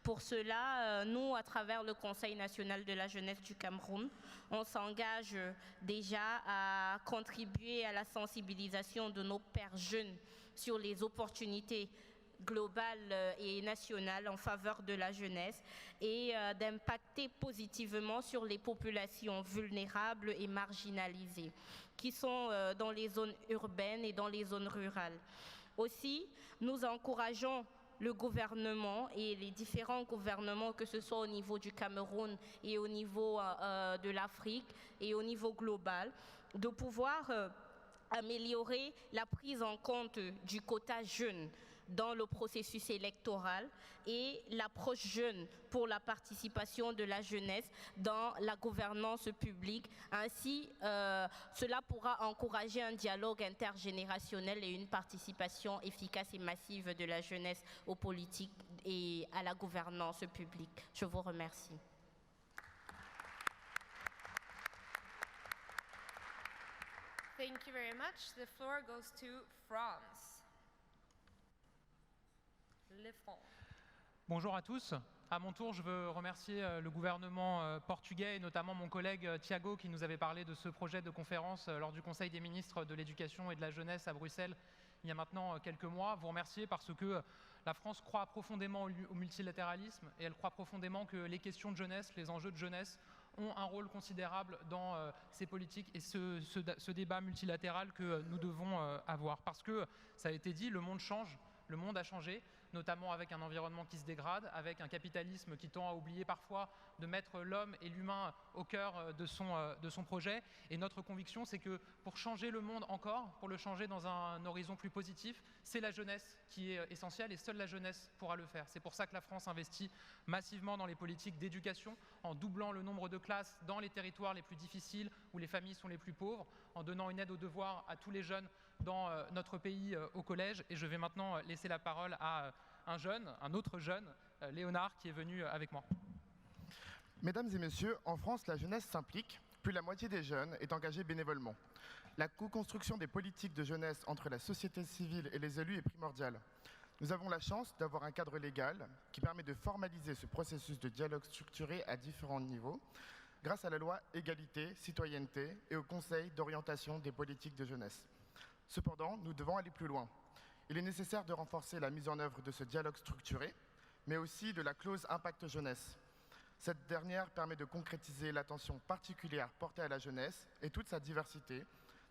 Pour cela, nous, à travers le Conseil national de la jeunesse du Cameroun, on s'engage déjà à contribuer à la sensibilisation de nos pairs jeunes sur les opportunités globale et nationale en faveur de la jeunesse et d'impacter positivement sur les populations vulnérables et marginalisées qui sont dans les zones urbaines et dans les zones rurales. Aussi, nous encourageons le gouvernement et les différents gouvernements, que ce soit au niveau du Cameroun et au niveau de l'Afrique et au niveau global, de pouvoir améliorer la prise en compte du quota jeune dans le processus électoral et l'approche jeune pour la participation de la jeunesse dans la gouvernance publique. Ainsi, cela pourra encourager un dialogue intergénérationnel et une participation efficace et massive de la jeunesse aux politiques et à la gouvernance publique. Je vous remercie. Thank you very much. The floor goes to France. Le France. Bonjour à tous. À mon tour, je veux remercier le gouvernement portugais et notamment mon collègue Tiago qui nous avait parlé de ce projet de conférence lors du Conseil des ministres de l'Éducation et de la Jeunesse à Bruxelles il y a maintenant quelques mois. Vous remercier parce que la France croit profondément au multilatéralisme et elle croit profondément que les questions de jeunesse, les enjeux de jeunesse ont un rôle considérable dans ces politiques et ce débat multilatéral que nous devons avoir. Parce que, ça a été dit, le monde change, le monde a changé, notamment avec un environnement qui se dégrade, avec un capitalisme qui tend à oublier parfois de mettre l'homme et l'humain au cœur de son projet. Et notre conviction, c'est que pour changer le monde encore, pour le changer dans un horizon plus positif, c'est la jeunesse qui est essentielle et seule la jeunesse pourra le faire. C'est pour ça que la France investit massivement dans les politiques d'éducation, en doublant le nombre de classes dans les territoires les plus difficiles où les familles sont les plus pauvres, en donnant une aide aux devoirs à tous les jeunes dans notre pays au collège. Et je vais maintenant laisser la parole à un autre jeune, Léonard, qui est venu avec moi. Mesdames et messieurs, en France, la jeunesse s'implique. Plus la moitié des jeunes est engagée bénévolement. La co-construction des politiques de jeunesse entre la société civile et les élus est primordiale. Nous avons la chance d'avoir un cadre légal qui permet de formaliser ce processus de dialogue structuré à différents niveaux grâce à la loi Égalité, Citoyenneté et au Conseil d'orientation des politiques de jeunesse. Cependant, nous devons aller plus loin. Il est nécessaire de renforcer la mise en œuvre de ce dialogue structuré, mais aussi de la clause Impact Jeunesse. Cette dernière permet de concrétiser l'attention particulière portée à la jeunesse et toute sa diversité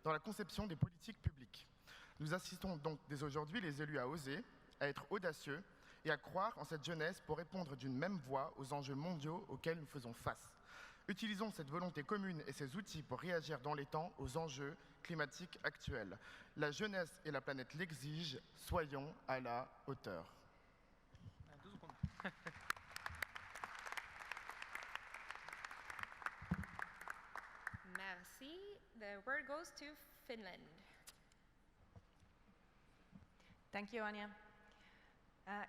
dans la conception des politiques publiques. Nous assistons donc dès aujourd'hui les élus à oser, à être audacieux et à croire en cette jeunesse pour répondre d'une même voix aux enjeux mondiaux auxquels nous faisons face. Utilisons cette volonté commune et ces outils pour réagir dans les temps aux enjeux climatiques actuels. La jeunesse et la planète l'exigent, soyons à la hauteur. Merci. The word goes to Finland. Thank you, Anja.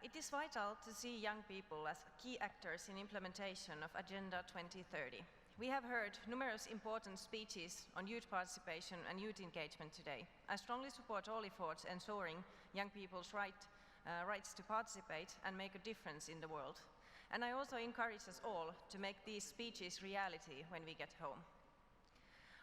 It is vital to see young people as key actors in implementation of Agenda 2030. We have heard numerous important speeches on youth participation and youth engagement today. I strongly support all efforts ensuring young people's rights to participate and make a difference in the world. And I also encourage us all to make these speeches reality when we get home.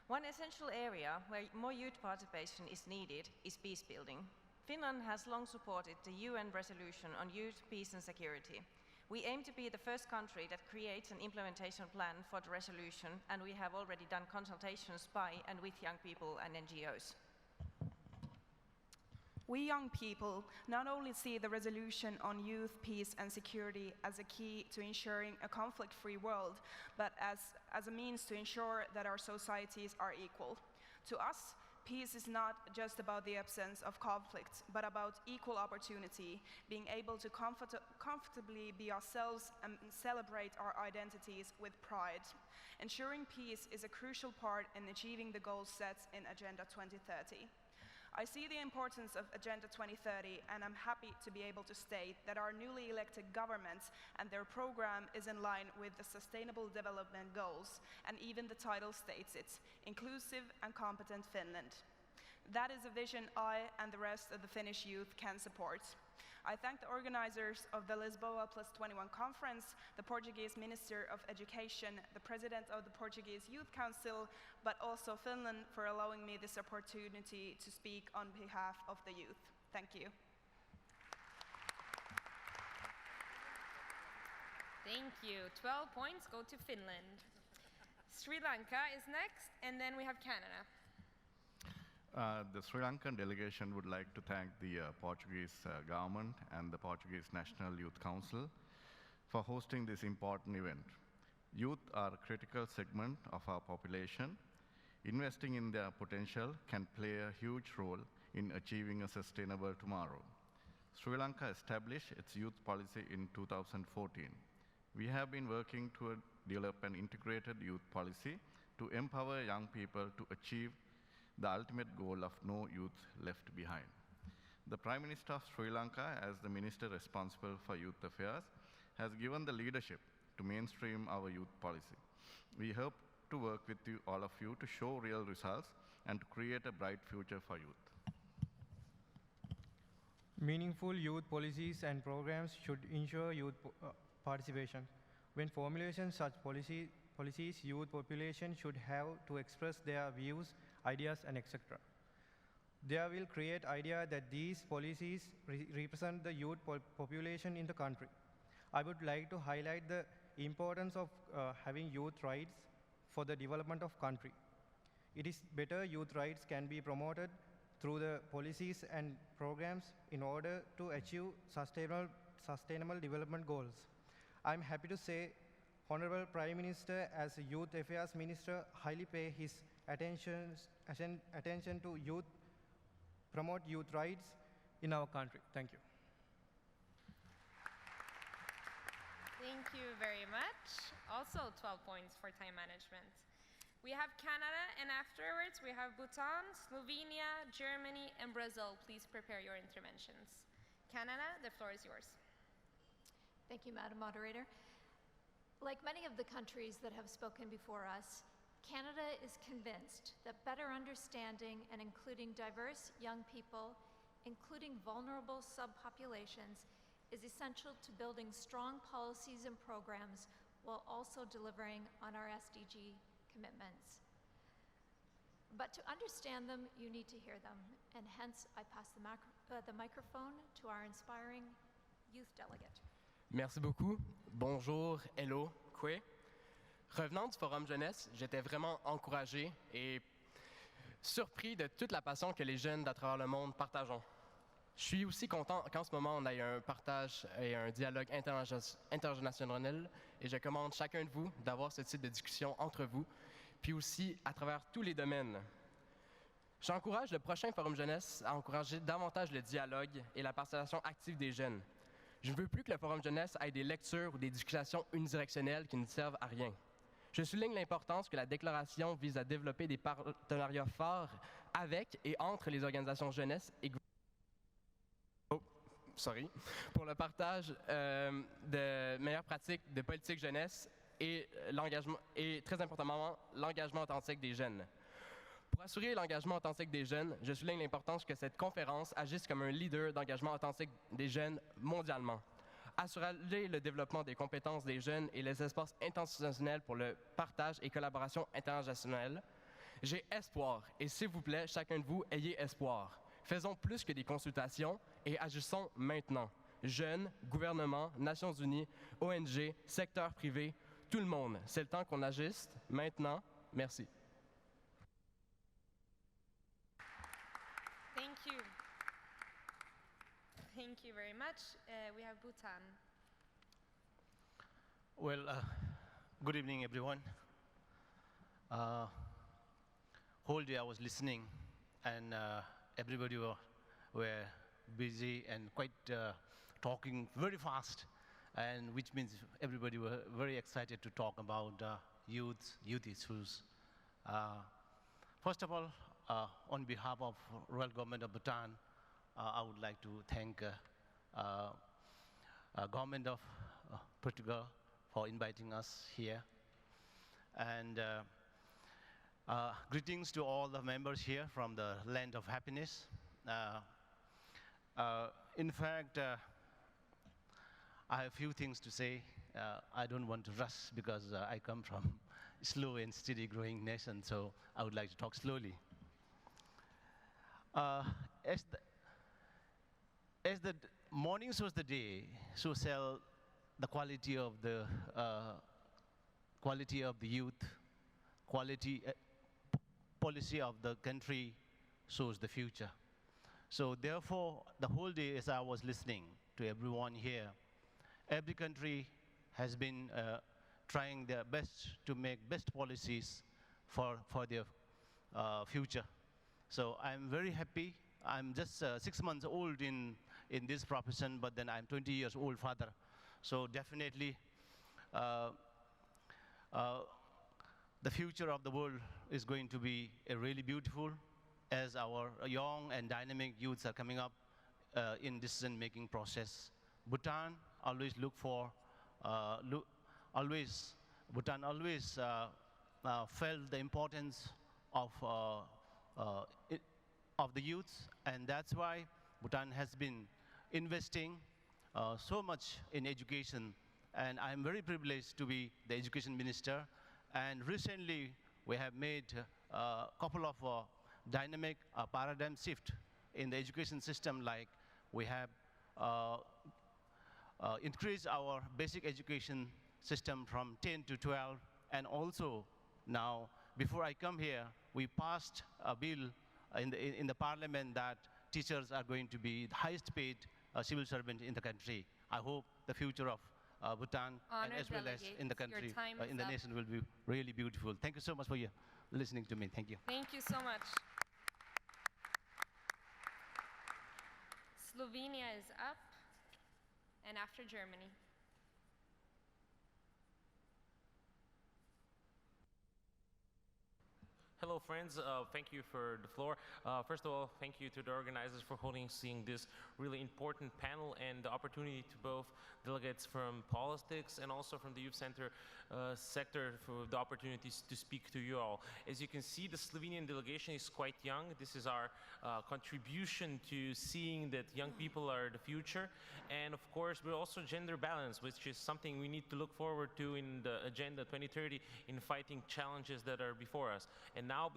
One essential area where more youth participation is needed is peace building. Finland has long supported the UN resolution on youth, peace and security. We aim to be the first country that creates an implementation plan for the resolution, and we have already done consultations by and with young people and NGOs. We young people not only see the resolution on youth, peace and security as a key to ensuring a conflict-free world, but as a means to ensure that our societies are equal. To us, peace is not just about the absence of conflict, but about equal opportunity, being able to comfortably be ourselves and celebrate our identities with pride. Ensuring peace is a crucial part in achieving the goals set in Agenda 2030. I see the importance of Agenda 2030, and I'm happy to be able to state that our newly elected government and their program is in line with the Sustainable Development Goals, and even the title states it, Inclusive and Competent Finland. That is a vision I and the rest of the Finnish youth can support. I thank the organizers of the Lisboa Plus 21 conference, the Portuguese Minister of Education, the President of the Portuguese Youth Council, but also Finland for allowing me this opportunity to speak on behalf of the youth. Thank you. Thank you. 12 points go to Finland. Sri Lanka is next, and then we have Canada. The Sri Lankan delegation would like to thank the Portuguese government and the Portuguese National Youth Council for hosting this important event. Youth are a critical segment of our population. Investing in their potential can play a huge role in achieving a sustainable tomorrow. Sri Lanka established its youth policy in 2014. We have been working to develop an integrated youth policy to empower young people to achieve the ultimate goal of no youth left behind. The Prime Minister of Sri Lanka, as the minister responsible for youth affairs, has given the leadership to mainstream our youth policy. We hope to work with you, all of you, to show real results and to create a bright future for youth. Meaningful youth policies and programs should ensure youth participation. When formulating such policies, youth population should have to express their views, ideas, and etc. They will create idea that these policies represent the youth population in the country. I would like to highlight the importance of having youth rights for the development of country. It is better youth rights can be promoted through the policies and programs in order to achieve sustainable development goals. I'm happy to say Honorable Prime Minister, as a Youth Affairs Minister, highly pay his attention to youth, promote youth rights in our country. Thank you. Thank you very much. Also 12 points for time management. We have Canada, and afterwards we have Bhutan, Slovenia, Germany, and Brazil. Please prepare your interventions. Canada, the floor is yours. Thank you, Madam Moderator. Like many of the countries that have spoken before us, Canada is convinced that better understanding and including diverse young people, including vulnerable subpopulations, is essential to building strong policies and programs while also delivering on our SDG commitments. But to understand them, you need to hear them, and hence I pass the microphone to our inspiring youth delegate. Merci beaucoup. Bonjour, hello, kwe. Revenant du Forum Jeunesse, j'étais vraiment encouragé et surpris de toute la passion que les jeunes d'à travers le monde partageons. Je suis aussi content qu'en ce moment on ait un partage et un dialogue intergénérationnel et je commande chacun de vous d'avoir ce type de discussion entre vous, puis aussi à travers tous les domaines. J'encourage le prochain Forum Jeunesse à encourager davantage le dialogue et la participation active des jeunes. Je ne veux plus que le Forum Jeunesse ait des lectures ou des discussions unidirectionnelles qui ne servent à rien. Je souligne l'importance que la déclaration vise à développer des partenariats forts avec et entre les organisations jeunesse et pour le partage de meilleures pratiques de politique jeunesse et l'engagement, et très importantement, l'engagement authentique des jeunes. Pour assurer l'engagement authentique des jeunes, je souligne l'importance que cette conférence agisse comme un leader d'engagement authentique des jeunes mondialement. Assurer le développement des compétences des jeunes et les espaces intentionnels pour le partage et collaboration internationale. J'ai espoir, et s'il vous plaît, chacun de vous, ayez espoir. Faisons plus que des consultations et agissons maintenant. Jeunes, gouvernements, Nations Unies, ONG, secteur privé, tout le monde. C'est le temps qu'on agisse maintenant. Merci. Thank you. Thank you very much. We have Bhutan. Well, good evening, everyone. Whole day I was listening, and everybody were busy and quite talking very fast, and which means everybody were very excited to talk about youth issues. First of all, on behalf of Royal Government of Bhutan, I would like to thank Government of Portugal for inviting us here. And greetings to all the members here from the land of happiness. In fact, I have a few things to say. I don't want to rush because I come from slow and steady growing nation, so I would like to talk slowly. As the morning shows the day, so shall the quality of the youth, policy of the country shows the future. So therefore, the whole day as I was listening to everyone here, every country has been trying their best to make best policies for their future. So I'm very happy. I'm just 6 months old in this profession, but then I'm 20 years old father. So definitely, the future of the world is going to be really beautiful as our young and dynamic youths are coming up in decision-making process. Bhutan always Bhutan always felt the importance of the youth, and that's why Bhutan has been investing so much in education. And I'm very privileged to be the education minister. And recently, we have made a couple of dynamic paradigm shift in the education system, like we have increased our basic education system from 10 to 12, and also now, before I come here, we passed a bill in the parliament that teachers are going to be the highest paid civil servant in the country. I hope the future of Bhutan, and as well as in the country, in the nation, will be really beautiful. Thank you so much for your listening to me. Thank you. Thank you so much. Slovenia is up, and after Germany. Hello, friends. Thank you for the floor. First of all, thank you to the organizers for seeing this really important panel and the opportunity to both delegates from politics and also from the youth center sector for the opportunities to speak to you all. As you can see, the Slovenian delegation is quite young. This is our contribution to seeing that young people are the future. And of course, we're also gender balanced, which is something we need to look forward to in the Agenda 2030 in fighting challenges that are before us. And now,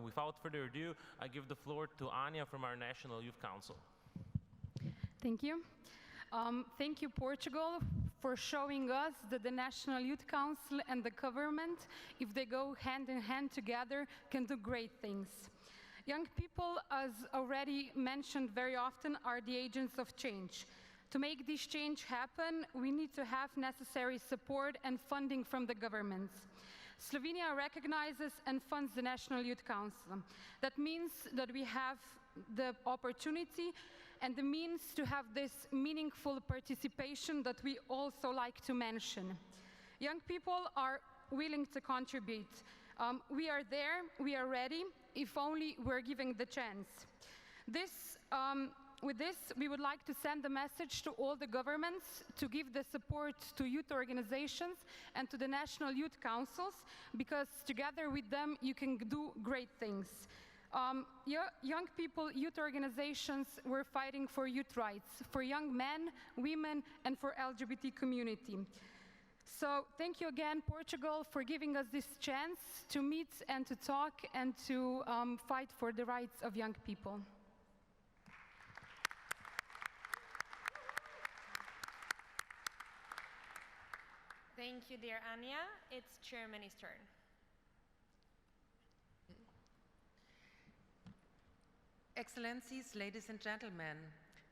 without further ado, I give the floor to Anya from our National Youth Council. Thank you. Thank you, Portugal, for showing us that the National Youth Council and the government, if they go hand in hand together, can do great things. Young people, as already mentioned very often, are the agents of change. To make this change happen, we need to have necessary support and funding from the governments. Slovenia recognizes and funds the National Youth Council. That means that we have the opportunity and the means to have this meaningful participation that we also like to mention. Young people are willing to contribute. We are there, we are ready, if only we're given the chance. With this, we would like to send a message to all the governments to give the support to youth organizations and to the national youth councils, because together with them, you can do great things. Young people, youth organizations were fighting for youth rights, for young men, women, and for LGBT community. So thank you again, Portugal, for giving us this chance to meet and to talk and to fight for the rights of young people. Thank you, dear Anya. It's Germany's turn. Excellencies, ladies and gentlemen,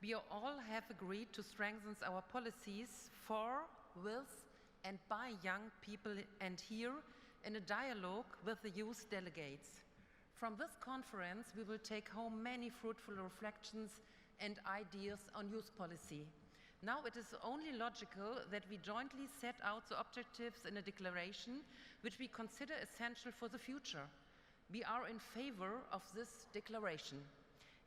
we all have agreed to strengthen our policies for, with, and by young people, and here in a dialogue with the youth delegates. From this conference, we will take home many fruitful reflections and ideas on youth policy. Now it is only logical that we jointly set out the objectives in a declaration which we consider essential for the future. We are in favor of this declaration.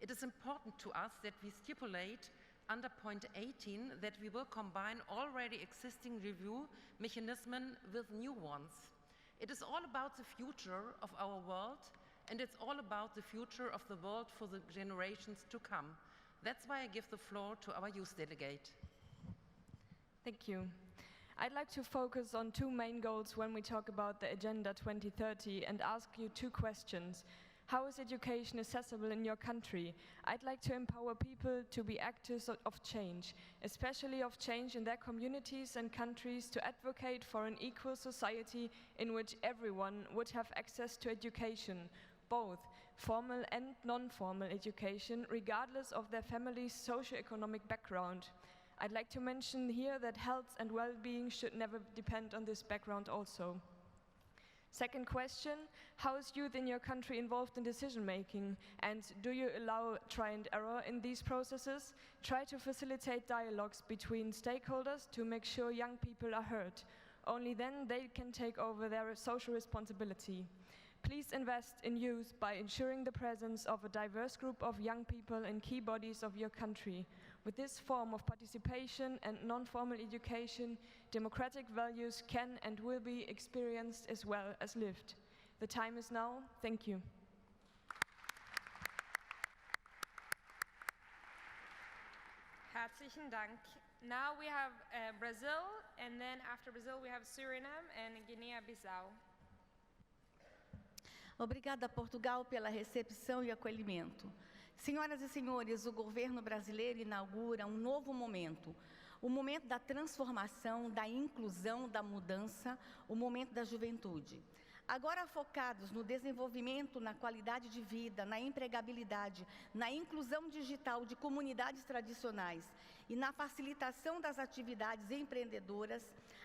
It is important to us that we stipulate under point 18 that we will combine already existing review mechanisms with new ones. It is all about the future of our world, and it's all about the future of the world for the generations to come. That's why I give the floor to our youth delegate. Thank you. I'd like to focus on two main goals when we talk about the Agenda 2030 and ask you two questions. How is education accessible in your country? I'd like to empower people to be actors of change, especially of change in their communities and countries, to advocate for an equal society in which everyone would have access to education, both formal and non-formal education, regardless of their family's socio-economic background. I'd like to mention here that health and well-being should never depend on this background also. Second question, how is youth in your country involved in decision making? And do you allow try and error in these processes? Try to facilitate dialogues between stakeholders to make sure young people are heard. Only then they can take over their social responsibility. Please invest in youth by ensuring the presence of a diverse group of young people in key bodies of your country. With this form of participation and non-formal education, democratic values can and will be experienced as well as lived. The time is now. Thank you. Herzlichen Dank. Now we have Brazil, and then after Brazil we have Suriname and Guinea-Bissau. Obrigada, Portugal, pela recepção e acolhimento. Senhoras e senhores, o governo brasileiro inaugura um novo momento, o momento da transformação, da inclusão, da mudança, o momento da juventude. Agora focados no desenvolvimento, na qualidade de vida, na empregabilidade, na inclusão digital de comunidades tradicionais e na facilitação das atividades empreendedoras,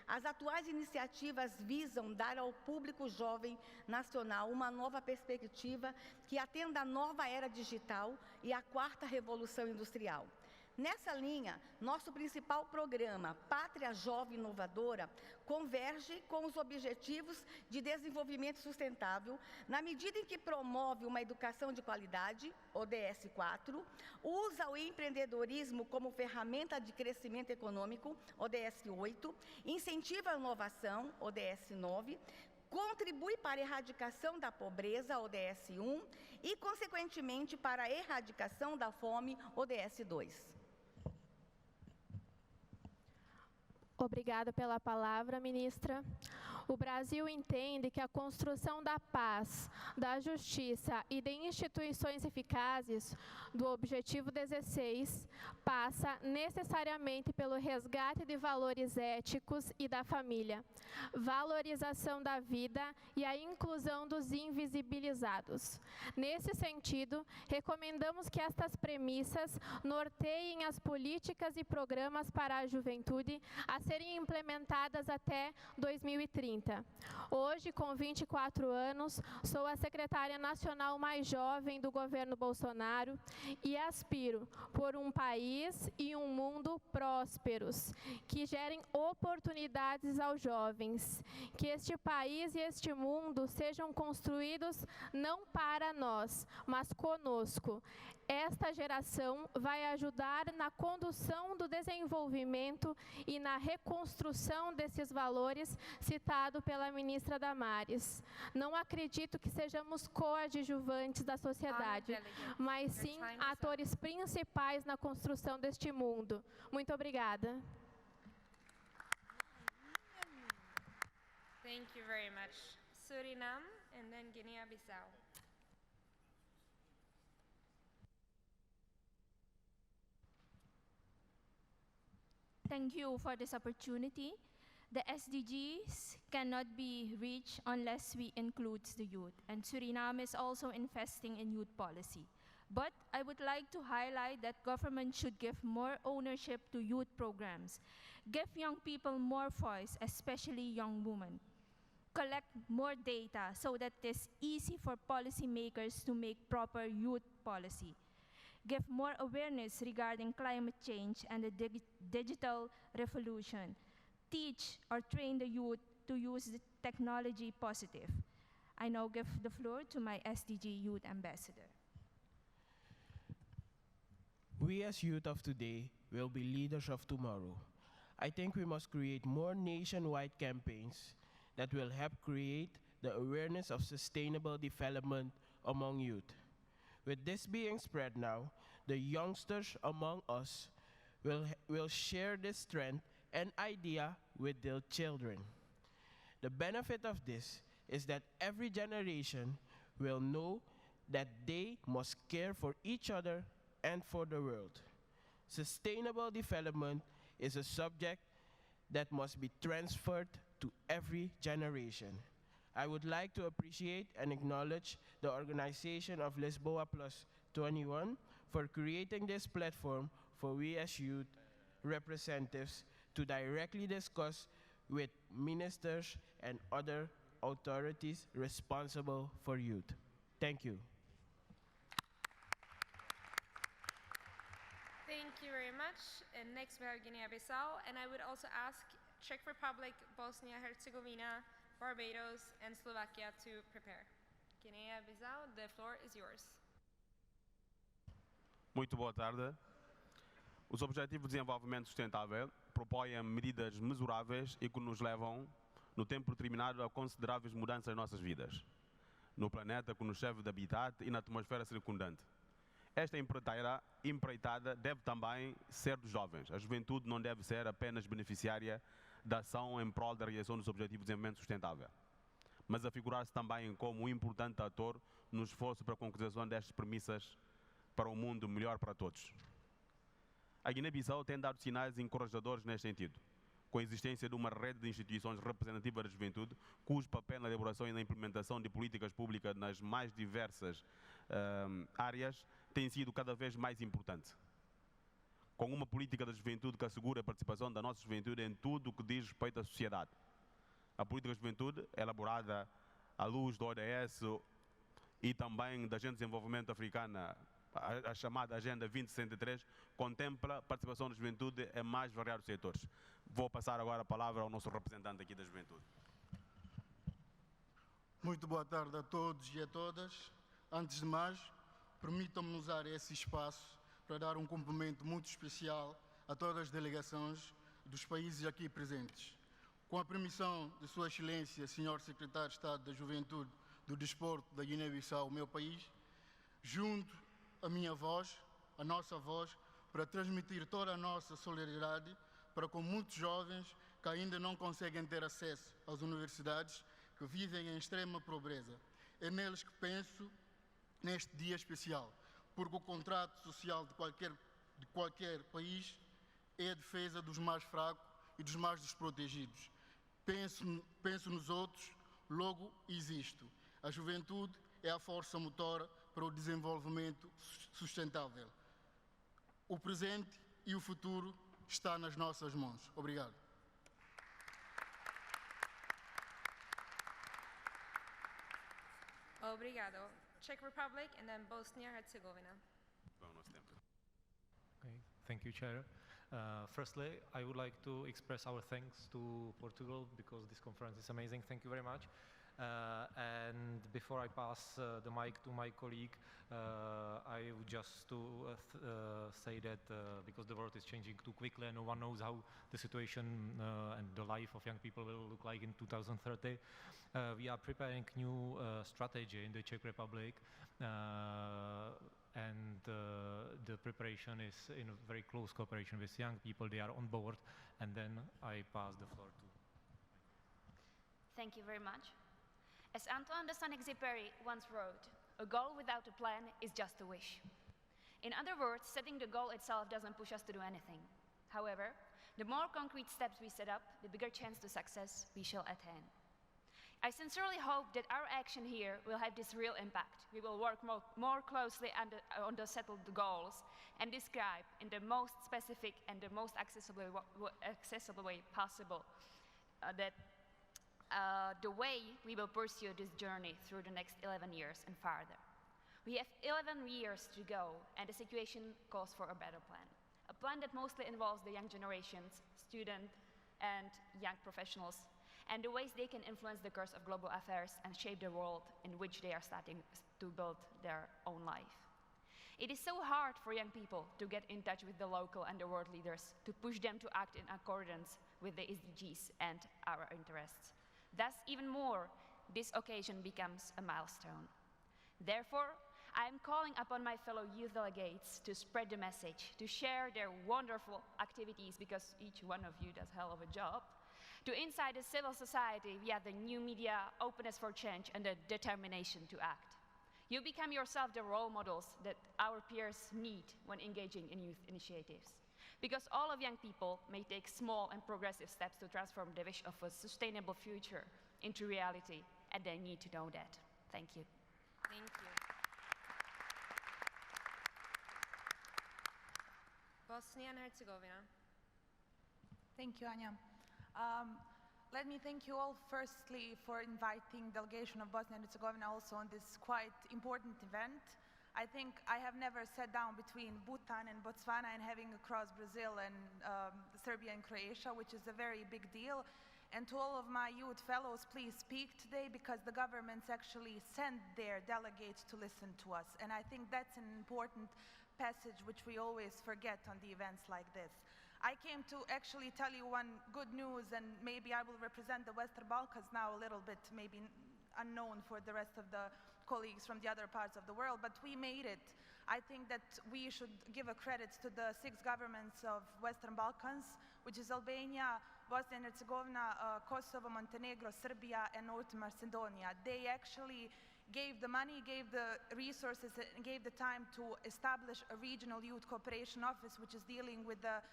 as atuais iniciativas visam dar ao público jovem nacional uma nova perspectiva que atenda à nova era digital e à quarta revolução industrial. Nessa linha, nosso principal programa, Pátria Jovem Inovadora, converge com os Objetivos de Desenvolvimento Sustentável, na medida em que promove uma educação de qualidade, ODS 4, usa o empreendedorismo como ferramenta de crescimento econômico, ODS 8, incentiva a inovação, ODS 9, contribui para a erradicação da pobreza, ODS 1, e, consequentemente, para a erradicação da fome, ODS 2. Obrigada pela palavra, ministra. O Brasil entende que a construção da paz, da justiça e de instituições eficazes do Objetivo 16 passa necessariamente pelo resgate de valores éticos e da família, valorização da vida e a inclusão dos invisibilizados. Nesse sentido, recomendamos que estas premissas norteiem as políticas e programas para a juventude a serem implementadas até 2030. Hoje, com 24 anos, sou a secretária nacional mais jovem do governo Bolsonaro e aspiro por um país e um mundo prósperos, que gerem oportunidades aos jovens, que este país e este mundo sejam construídos não para nós, mas conosco. Esta geração vai ajudar na condução do desenvolvimento e na reconstrução desses valores citado pela ministra Damares. Não acredito que sejamos coadjuvantes da sociedade, mas sim atores principais na construção deste mundo. Muito obrigada. Thank you very much. Suriname and then Guinea-Bissau. Thank you for this opportunity. The SDGs cannot be reached unless we include the youth, and Suriname is also investing in youth policy. But I would like to highlight that government should give more ownership to youth programs, give young people more voice, especially young women, collect more data so that it is easy for policymakers to make proper youth policy, give more awareness regarding climate change and the digital revolution, teach or train the youth to use the technology positive. I now give the floor to my SDG Youth Ambassador. We as youth of today will be leaders of tomorrow. I think we must create more nationwide campaigns that will help create the awareness of sustainable development among youth. With this being spread now, the youngsters among us will share this trend and idea with their children. The benefit of this is that every generation will know that they must care for each other and for the world. Sustainable development is a subject that must be transferred to every generation. I would like to appreciate and acknowledge the organization of Lisboa Plus 21 for creating this platform for we as youth representatives to directly discuss with ministers and other authorities responsible for youth. Thank you. Thank you very much. And next we have Guinea-Bissau, and I would also ask Czech Republic, Bosnia-Herzegovina, Barbados, and Slovakia to prepare. Guinea-Bissau, the floor is yours. Muito boa tarde. Os Objetivos de Desenvolvimento Sustentável propõem medidas mesuráveis e que nos levam, no tempo determinado, a consideráveis mudanças nas nossas vidas, no planeta que nos serve de habitat e na atmosfera circundante. Esta empreitada deve também ser dos jovens. A juventude não deve ser apenas beneficiária da ação em prol da realização dos Objetivos de Desenvolvimento Sustentável, mas a figurar-se também como um importante ator no esforço para a concretização destas premissas para um mundo melhor para todos. A Guiné-Bissau tem dado sinais encorajadores neste sentido, com a existência de uma rede de instituições representativas da juventude, cujo papel na elaboração e na implementação de políticas públicas nas mais diversas áreas tem sido cada vez mais importante. Com uma política da juventude que assegura a participação da nossa juventude em tudo o que diz respeito à sociedade. A política de juventude, elaborada à luz do ODS e também da Agenda de Desenvolvimento Africana, a chamada Agenda 2063, contempla a participação da juventude em mais variados setores. Vou passar agora a palavra ao nosso representante aqui da juventude. Muito boa tarde a todos e a todas. Antes de mais, permitam-me usar esse espaço para dar um cumprimento muito especial a todas as delegações dos países aqui presentes. Com a permissão de Sua Excelência, Senhor Secretário de Estado da Juventude, do Desporto da Guiné-Bissau, o meu país, junto a minha voz, a nossa voz, para transmitir toda a nossa solidariedade para com muitos jovens que ainda não conseguem ter acesso às universidades, que vivem em extrema pobreza. É neles que penso neste dia especial, porque o contrato social de qualquer país é a defesa dos mais fracos e dos mais desprotegidos. Penso nos outros, logo existo. A juventude é a força motora para o desenvolvimento sustentável. O presente e o futuro está nas nossas mãos. Obrigado. Obrigado. Czech Republic and then Bosnia-Herzegovina. Okay. Thank you, Chair. Firstly, I would like to express our thanks to Portugal because this conference is amazing. Thank you very much. And before I pass the mic to my colleague, I would just to say that because the world is changing too quickly and no one knows how the situation and the life of young people will look like in 2030, we are preparing new strategy in the Czech Republic. And the preparation is in a very close cooperation with young people. They are on board, and then I pass the floor to. Thank you very much. As Antoine de Saint-Exupéry once wrote, a goal without a plan is just a wish. In other words, setting the goal itself doesn't push us to do anything. However, the more concrete steps we set up, the bigger chance to success we shall attain. I sincerely hope that our action here will have this real impact. We will work more closely on the settled goals and describe in the most specific and the most accessible way possible the way we will pursue this journey through the next 11 years and farther. We have 11 years to go, and the situation calls for a better plan. A plan that mostly involves the young generations, students, and young professionals, and the ways they can influence the course of global affairs and shape the world in which they are starting to build their own life. It is so hard for young people to get in touch with the local and the world leaders, to push them to act in accordance with the SDGs and our interests. Thus, even more, this occasion becomes a milestone. Therefore, I am calling upon my fellow youth delegates to spread the message, to share their wonderful activities, because each one of you does a hell of a job, to incite the civil society via the new media, openness for change, and the determination to act. You become yourself the role models that our peers need when engaging in youth initiatives. Because all of young people may take small and progressive steps to transform the vision of a sustainable future into reality, and they need to know that. Thank you. Thank you. Bosnia and Herzegovina. Thank you, Anya. Let me thank you all firstly for inviting delegation of Bosnia and Herzegovina also on this quite important event. I think I have never sat down between Bhutan and Botswana and having across Brazil and Serbia and Croatia, which is a very big deal. And to all of my youth fellows, please speak today because the governments actually send their delegates to listen to us. And I think that's an important passage which we always forget on the events like this. I came to actually tell you one good news, and maybe I will represent the Western Balkans now a little bit, maybe unknown for the rest of the colleagues from the other parts of the world, but we made it. I think that we should give a credit to the 6 governments of Western Balkans, which is Albania, Bosnia and Herzegovina, Kosovo, Montenegro, Serbia, and North Macedonia. They actually gave the money, gave the resources, and gave the time to establish a regional youth cooperation office, which is dealing with the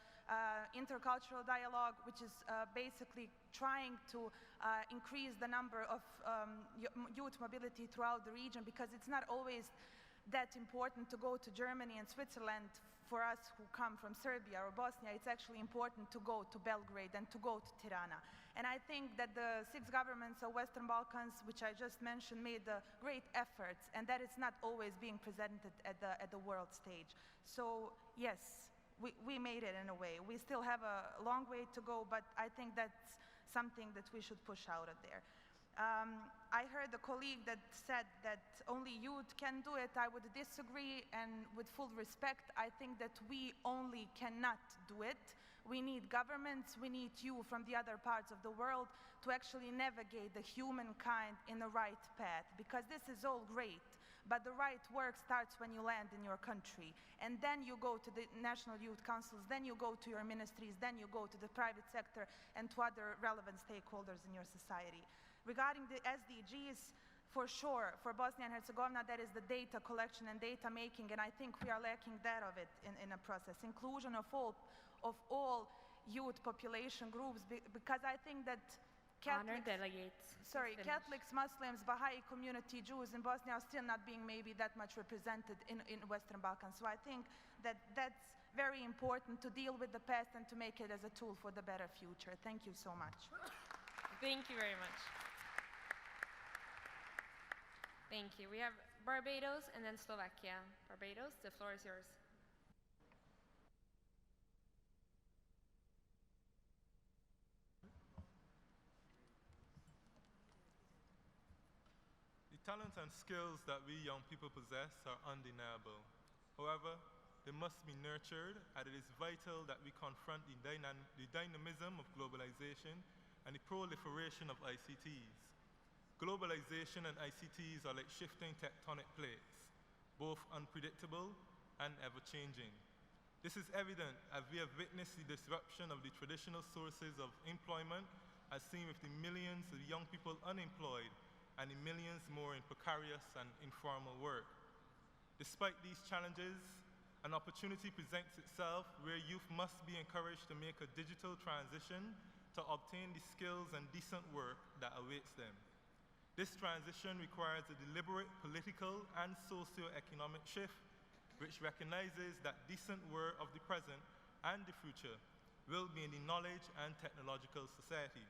intercultural dialogue, which is basically trying to increase the number of youth mobility throughout the region, because it's not always that important to go to Germany and Switzerland for us who come from Serbia or Bosnia. It's actually important to go to Belgrade and to go to Tirana. And I think that the 6 governments of Western Balkans, which I just mentioned, made great efforts, and that it's not always being presented at the world stage. So yes, we made it in a way. We still have a long way to go, but I think that's something that we should push out of there. I heard a colleague that said that only youth can do it. I would disagree, and with full respect, I think that we only cannot do it. We need governments, we need you from the other parts of the world to actually navigate the humankind in the right path, because this is all great. But the right work starts when you land in your country. And then you go to the national youth councils, then you go to your ministries, then you go to the private sector and to other relevant stakeholders in your society. Regarding the SDGs, for sure, for Bosnia and Herzegovina, that is the data collection and data making, and I think we are lacking that of it in a process. Inclusion of all youth population groups, because I think that Honored delegates. Catholics, Muslims, Baha'i community, Jews in Bosnia are still not being maybe that much represented in Western Balkans. So I think that that's very important to deal with the past and to make it as a tool for the better future. Thank you so much. Thank you very much. Thank you. We have Barbados and then Slovakia. Barbados, the floor is yours. The talents and skills that we young people possess are undeniable. However, they must be nurtured, and it is vital that we confront the dynamism of globalization and the proliferation of ICTs. Globalization and ICTs are like shifting tectonic plates, both unpredictable and ever-changing. This is evident as we have witnessed the disruption of the traditional sources of employment, as seen with the millions of young people unemployed and the millions more in precarious and informal work. Despite these challenges, an opportunity presents itself where youth must be encouraged to make a digital transition to obtain the skills and decent work that awaits them. This transition requires a deliberate political and socio-economic shift, which recognizes that decent work of the present and the future will be in the knowledge and technological society.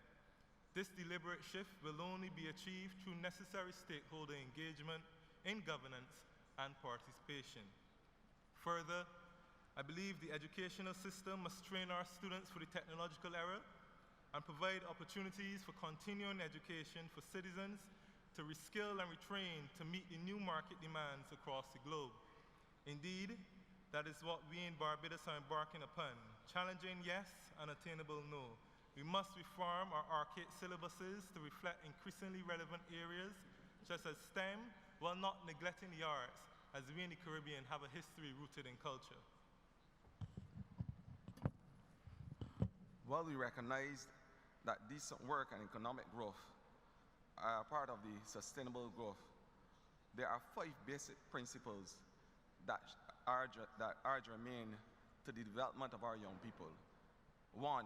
This deliberate shift will only be achieved through necessary stakeholder engagement in governance and participation. Further, I believe the educational system must train our students for the technological era and provide opportunities for continuing education for citizens to reskill and retrain to meet the new market demands across the globe. Indeed, that is what we in Barbados are embarking upon. Challenging, yes, unattainable, no. We must reform our archaic syllabuses to reflect increasingly relevant areas such as STEM, while not neglecting the arts, as we in the Caribbean have a history rooted in culture. While we recognize that decent work and economic growth are part of the sustainable growth, there are 5 basic principles that are germane to the development of our young people. 1,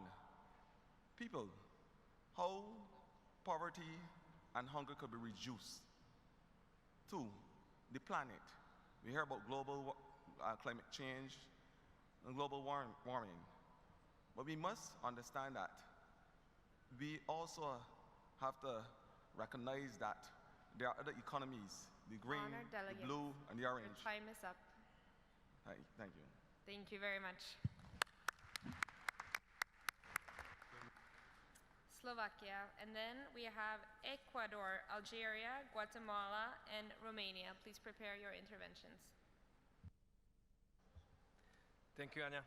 people, how poverty and hunger could be reduced. 2, the planet. We hear about global climate change and global warming. But we must understand that we also have to recognize that there are other economies, the green, Honored the delegates, blue, and the your orange. time is up. Thank you. Thank you very much. Slovakia, and then we have Ecuador, Algeria, Guatemala, and Romania. Please prepare your interventions. Thank you, Anya.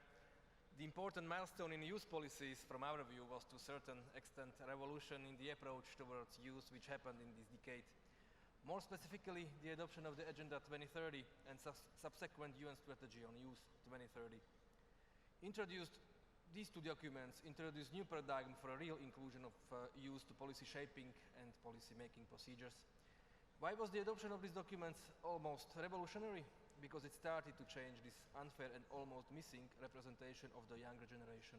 The important milestone in youth policies, from our view, was to a certain extent a revolution in the approach towards youth which happened in this decade. More specifically, the adoption of the Agenda 2030 and subsequent UN strategy on youth 2030. These two documents introduced new paradigm for a real inclusion of youth to policy shaping and policy making procedures. Why was the adoption of these documents almost revolutionary? Because it started to change this unfair and almost missing representation of the younger generation.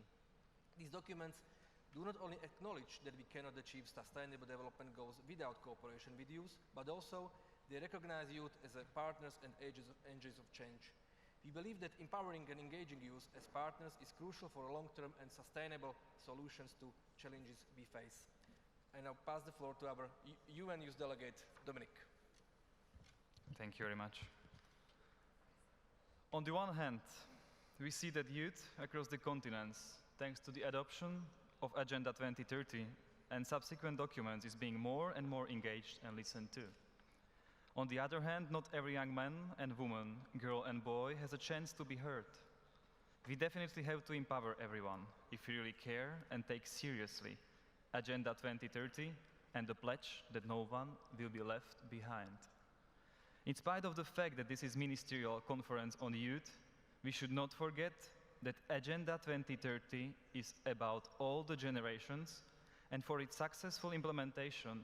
These documents do not only acknowledge that we cannot achieve sustainable development goals without cooperation with youth, but also they recognize youth as partners and agents of change. We believe that empowering and engaging youth as partners is crucial for long-term and sustainable solutions to challenges we face. I now pass the floor to our UN Youth Delegate, Dominic. Thank you very much. On the one hand, we see that youth across the continents, thanks to the adoption of Agenda 2030 and subsequent documents, is being more and more engaged and listened to. On the other hand, not every young man and woman, girl and boy has a chance to be heard. We definitely have to empower everyone if we really care and take seriously Agenda 2030 and the pledge that no one will be left behind. In spite of the fact that this is Ministerial Conference on Youth, we should not forget that Agenda 2030 is about all the generations, and for its successful implementation,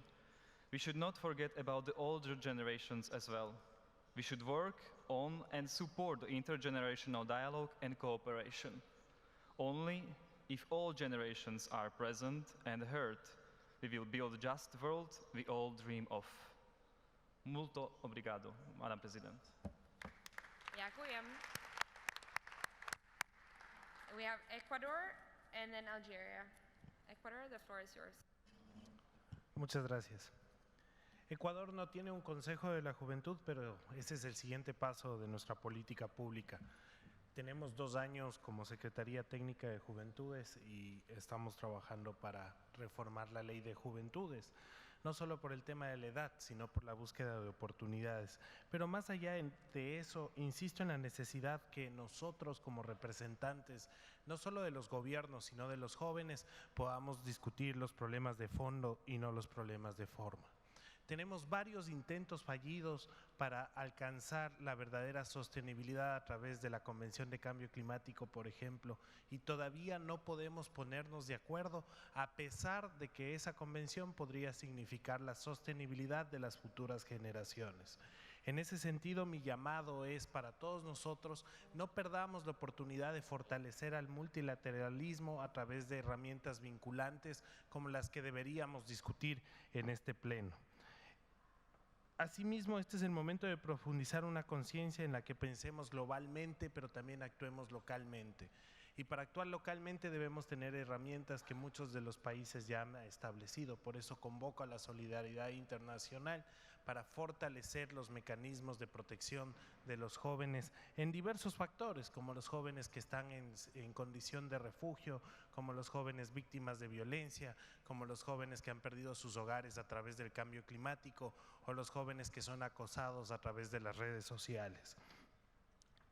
we should not forget about the older generations as well. We should work on and support the intergenerational dialogue and cooperation. Only if all generations are present and heard, we will build a just world we all dream of. Muito obrigado, Madam President. Ďakujem. We have Ecuador and then Algeria. Ecuador, the floor is yours. Muchas gracias. Ecuador no tiene un Consejo de la Juventud, pero ese es el siguiente paso de nuestra política pública. Tenemos 2 años como Secretaría Técnica de Juventudes y estamos trabajando para reformar la Ley de Juventudes, no solo por el tema de la edad, sino por la búsqueda de oportunidades. Pero más allá de eso, insisto en la necesidad que nosotros como representantes, no solo de los gobiernos, sino de los jóvenes, podamos discutir los problemas de fondo y no los problemas de forma. Tenemos varios intentos fallidos para alcanzar la verdadera sostenibilidad a través de la Convención de Cambio Climático, por ejemplo, y todavía no podemos ponernos de acuerdo a pesar de que esa convención podría significar la sostenibilidad de las futuras generaciones. En ese sentido, mi llamado es para todos nosotros, no perdamos la oportunidad de fortalecer al multilateralismo a través de herramientas vinculantes como las que deberíamos discutir en este pleno. Asimismo, este es el momento de profundizar una conciencia en la que pensemos globalmente, pero también actuemos localmente. Y para actuar localmente debemos tener herramientas que muchos de los países ya han establecido. Por eso convoco a la solidaridad internacional para fortalecer los mecanismos de protección de los jóvenes en diversos factores, como los jóvenes que están en condición de refugio, como los jóvenes víctimas de violencia, como los jóvenes que han perdido sus hogares a través del cambio climático o los jóvenes que son acosados a través de las redes sociales.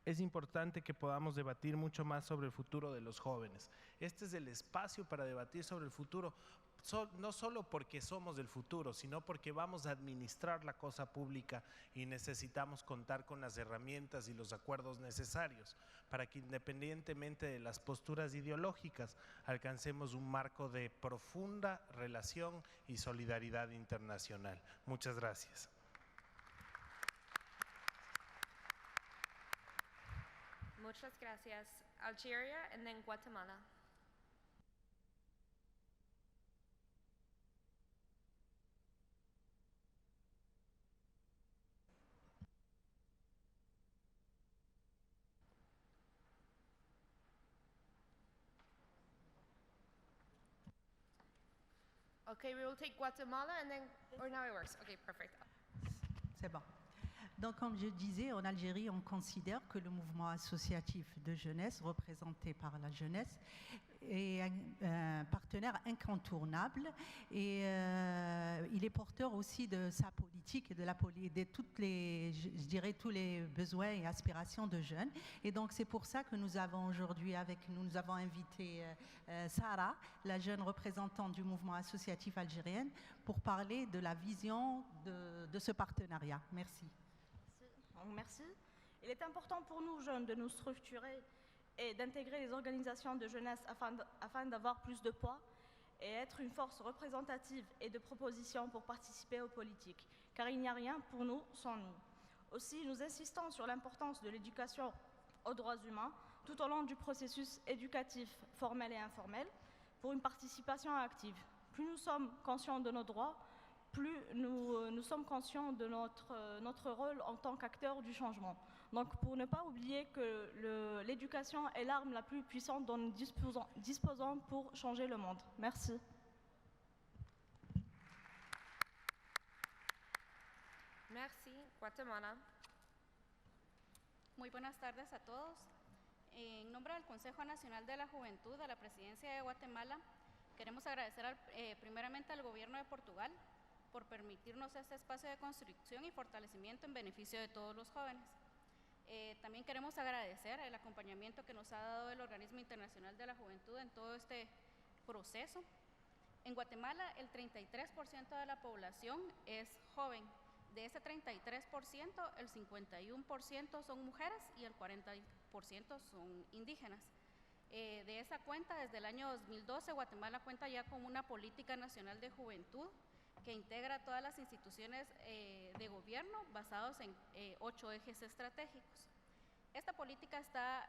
Es importante que podamos debatir mucho más sobre el futuro de los jóvenes. Este es el espacio para debatir sobre el futuro, no solo porque somos del futuro, sino porque vamos a administrar la cosa pública y necesitamos contar con las herramientas y los acuerdos necesarios para que, independientemente de las posturas ideológicas, alcancemos un marco de profunda relación y solidaridad internacional. Muchas gracias. Muchas gracias. Algeria and then Guatemala. Okay, we will take Guatemala and then, or now it works. Okay, perfect. C'est bon. Donc, comme je disais, en Algérie, on considère que le mouvement associatif de jeunesse, représenté par la jeunesse, est un partenaire incontournable et il est porteur aussi de sa politique et de toutes les, je dirais, tous les besoins et aspirations de jeunes. Et donc, c'est pour ça que nous avons aujourd'hui avec nous, nous avons invité Sarah, la jeune représentante du mouvement associatif algérien, pour parler de la vision de ce partenariat. Merci. Merci. Il est important pour nous, jeunes, de nous structurer et d'intégrer les organisations de jeunesse afin d'avoir plus de poids et être une force représentative et de proposition pour participer aux politiques, car il n'y a rien pour nous sans nous. Aussi, nous insistons sur l'importance de l'éducation aux droits humains tout au long du processus éducatif formel et informel pour une participation active. Plus nous sommes conscients de nos droits, plus nous sommes conscients de notre rôle en tant qu'acteurs du changement. Donc, pour ne pas oublier que l'éducation est l'arme la plus puissante dont nous disposons pour changer le monde. Merci. Merci. Guatemala. Muy buenas tardes a todos. En nombre del Consejo Nacional de la Juventud de la Presidencia de Guatemala, queremos agradecer primeramente al Gobierno de Portugal por permitirnos este espacio de construcción y fortalecimiento en beneficio de todos los jóvenes. También queremos agradecer el acompañamiento que nos ha dado el Organismo Internacional de la Juventud en todo este proceso. En Guatemala, el 33% de la población es joven. De ese 33%, el 51% son mujeres y el 40% son indígenas. De esa cuenta, desde el año 2012, Guatemala cuenta ya con una política nacional de juventud que integra todas las instituciones de gobierno basados en 8 ejes estratégicos. Esta política está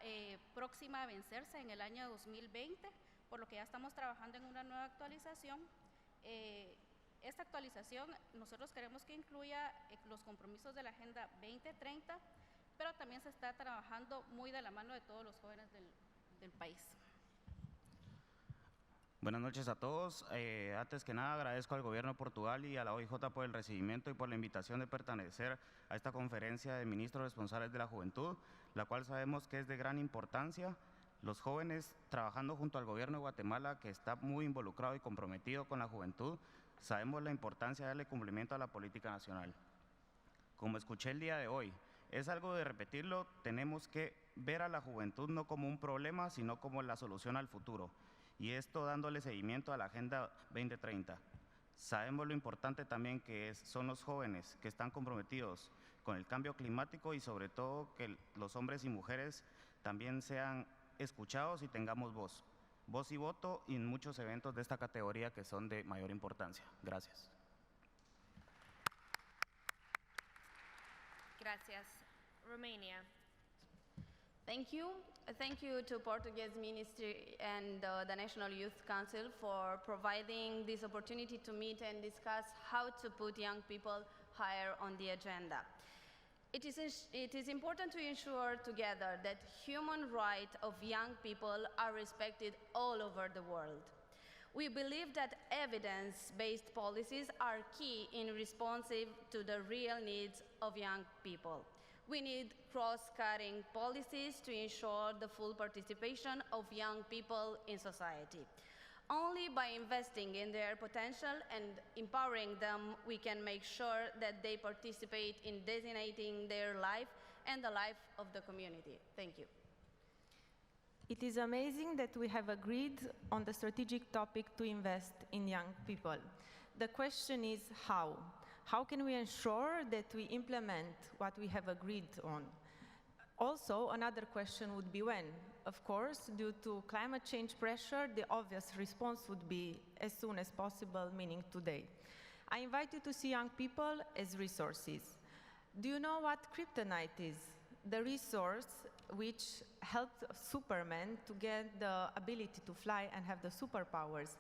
próxima a vencerse en el año 2020, por lo que ya estamos trabajando en una nueva actualización. Esta actualización nosotros queremos que incluya los compromisos de la Agenda 2030, pero también se está trabajando muy de la mano de todos los jóvenes del país. Buenas noches a todos. Antes que nada agradezco al Gobierno de Portugal y a la OIJ por el recibimiento y por la invitación de pertenecer a esta conferencia de ministros responsables de la juventud, la cual sabemos que es de gran importancia. Los jóvenes trabajando junto al Gobierno de Guatemala, que está muy involucrado y comprometido con la juventud, sabemos la importancia de darle cumplimiento a la política nacional. Como escuché el día de hoy, es algo de repetirlo, tenemos que ver a la juventud no como un problema, sino como la solución al futuro. Y esto dándole seguimiento a la Agenda 2030. Sabemos lo importante también que son los jóvenes que están comprometidos con el cambio climático y sobre todo que los hombres y mujeres también sean escuchados y tengamos voz. Voz y voto en muchos eventos de esta categoría que son de mayor importancia. Gracias. Gracias. Romania. Thank you. Thank you to Portuguese Ministry and the National Youth Council for providing this opportunity to meet and discuss how to put young people higher on the agenda. It is important to ensure together that human rights of young people are respected all over the world. We believe that evidence-based policies are key in responsive to the real needs of young people. We need cross-cutting policies to ensure the full participation of young people in society. Only by investing in their potential and empowering them, we can make sure that they participate in designating their life and the life of the community. Thank you. It is amazing that we have agreed on the strategic topic to invest in young people. The question is how? How can we ensure that we implement what we have agreed on? Also, another question would be when. Of course, due to climate change pressure, the obvious response would be as soon as possible, meaning today. I invite you to see young people as resources. Do you know what kryptonite is? The resource which helped Superman to get the ability to fly and have the superpowers.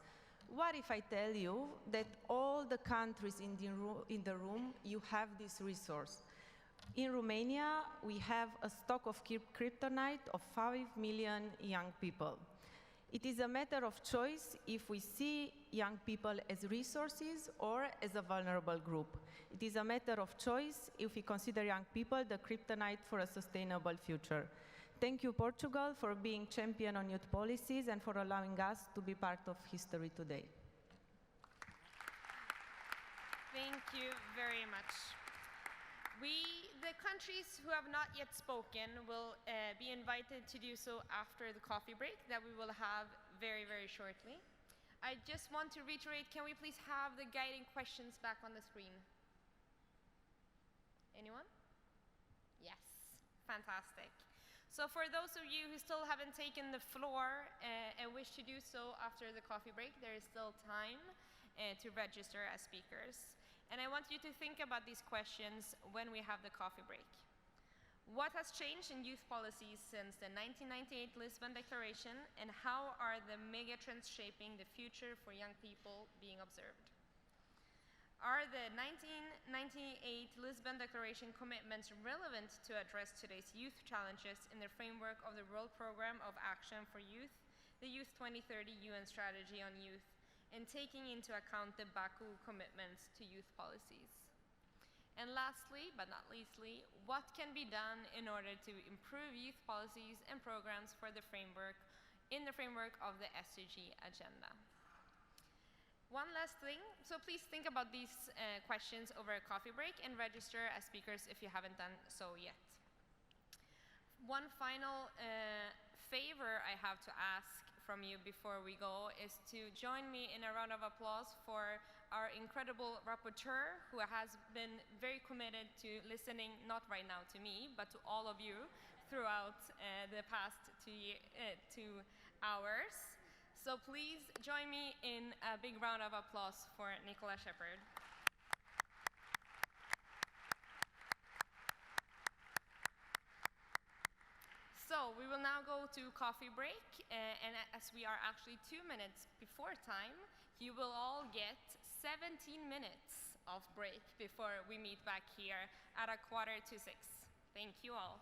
What if I tell you that all the countries in the room, you have this resource? In Romania, we have a stock of kryptonite of 5 million young people. It is a matter of choice if we see young people as resources or as a vulnerable group. It is a matter of choice if we consider young people the kryptonite for a sustainable future. Thank you, Portugal, for being champion on youth policies and for allowing us to be part of history today. Thank you very much. The countries who have not yet spoken will be invited to do so after the coffee break that we will have very, very shortly. I just want to reiterate, can we please have the guiding questions back on the screen? Anyone? Yes, fantastic. So for those of you who still haven't taken the floor and wish to do so after the coffee break, there is still time to register as speakers. And I want you to think about these questions when we have the coffee break. What has changed in youth policies since the 1998 Lisbon Declaration, and how are the megatrends shaping the future for young people being observed? Are the 1998 Lisbon Declaration commitments relevant to address today's youth challenges in the framework of the World Programme of Action for Youth, the Youth 2030 UN Strategy on Youth, and taking into account the Baku commitments to youth policies? And lastly, but not leastly, what can be done in order to improve youth policies and programs for the framework, in the framework of the SDG agenda? One last thing, so please think about these questions over a coffee break and register as speakers if you haven't done so yet. One final favor I have to ask from you before we go is to join me in a round of applause for our incredible rapporteur, who has been very committed to listening, not right now to me, but to all of you throughout the past 2 hours. So please join me in a big round of applause for Nicola Shepherd. So we will now go to coffee break, and as we are actually 2 minutes before time, you will all get 17 minutes of break before we meet back here at 5:45. Thank you all.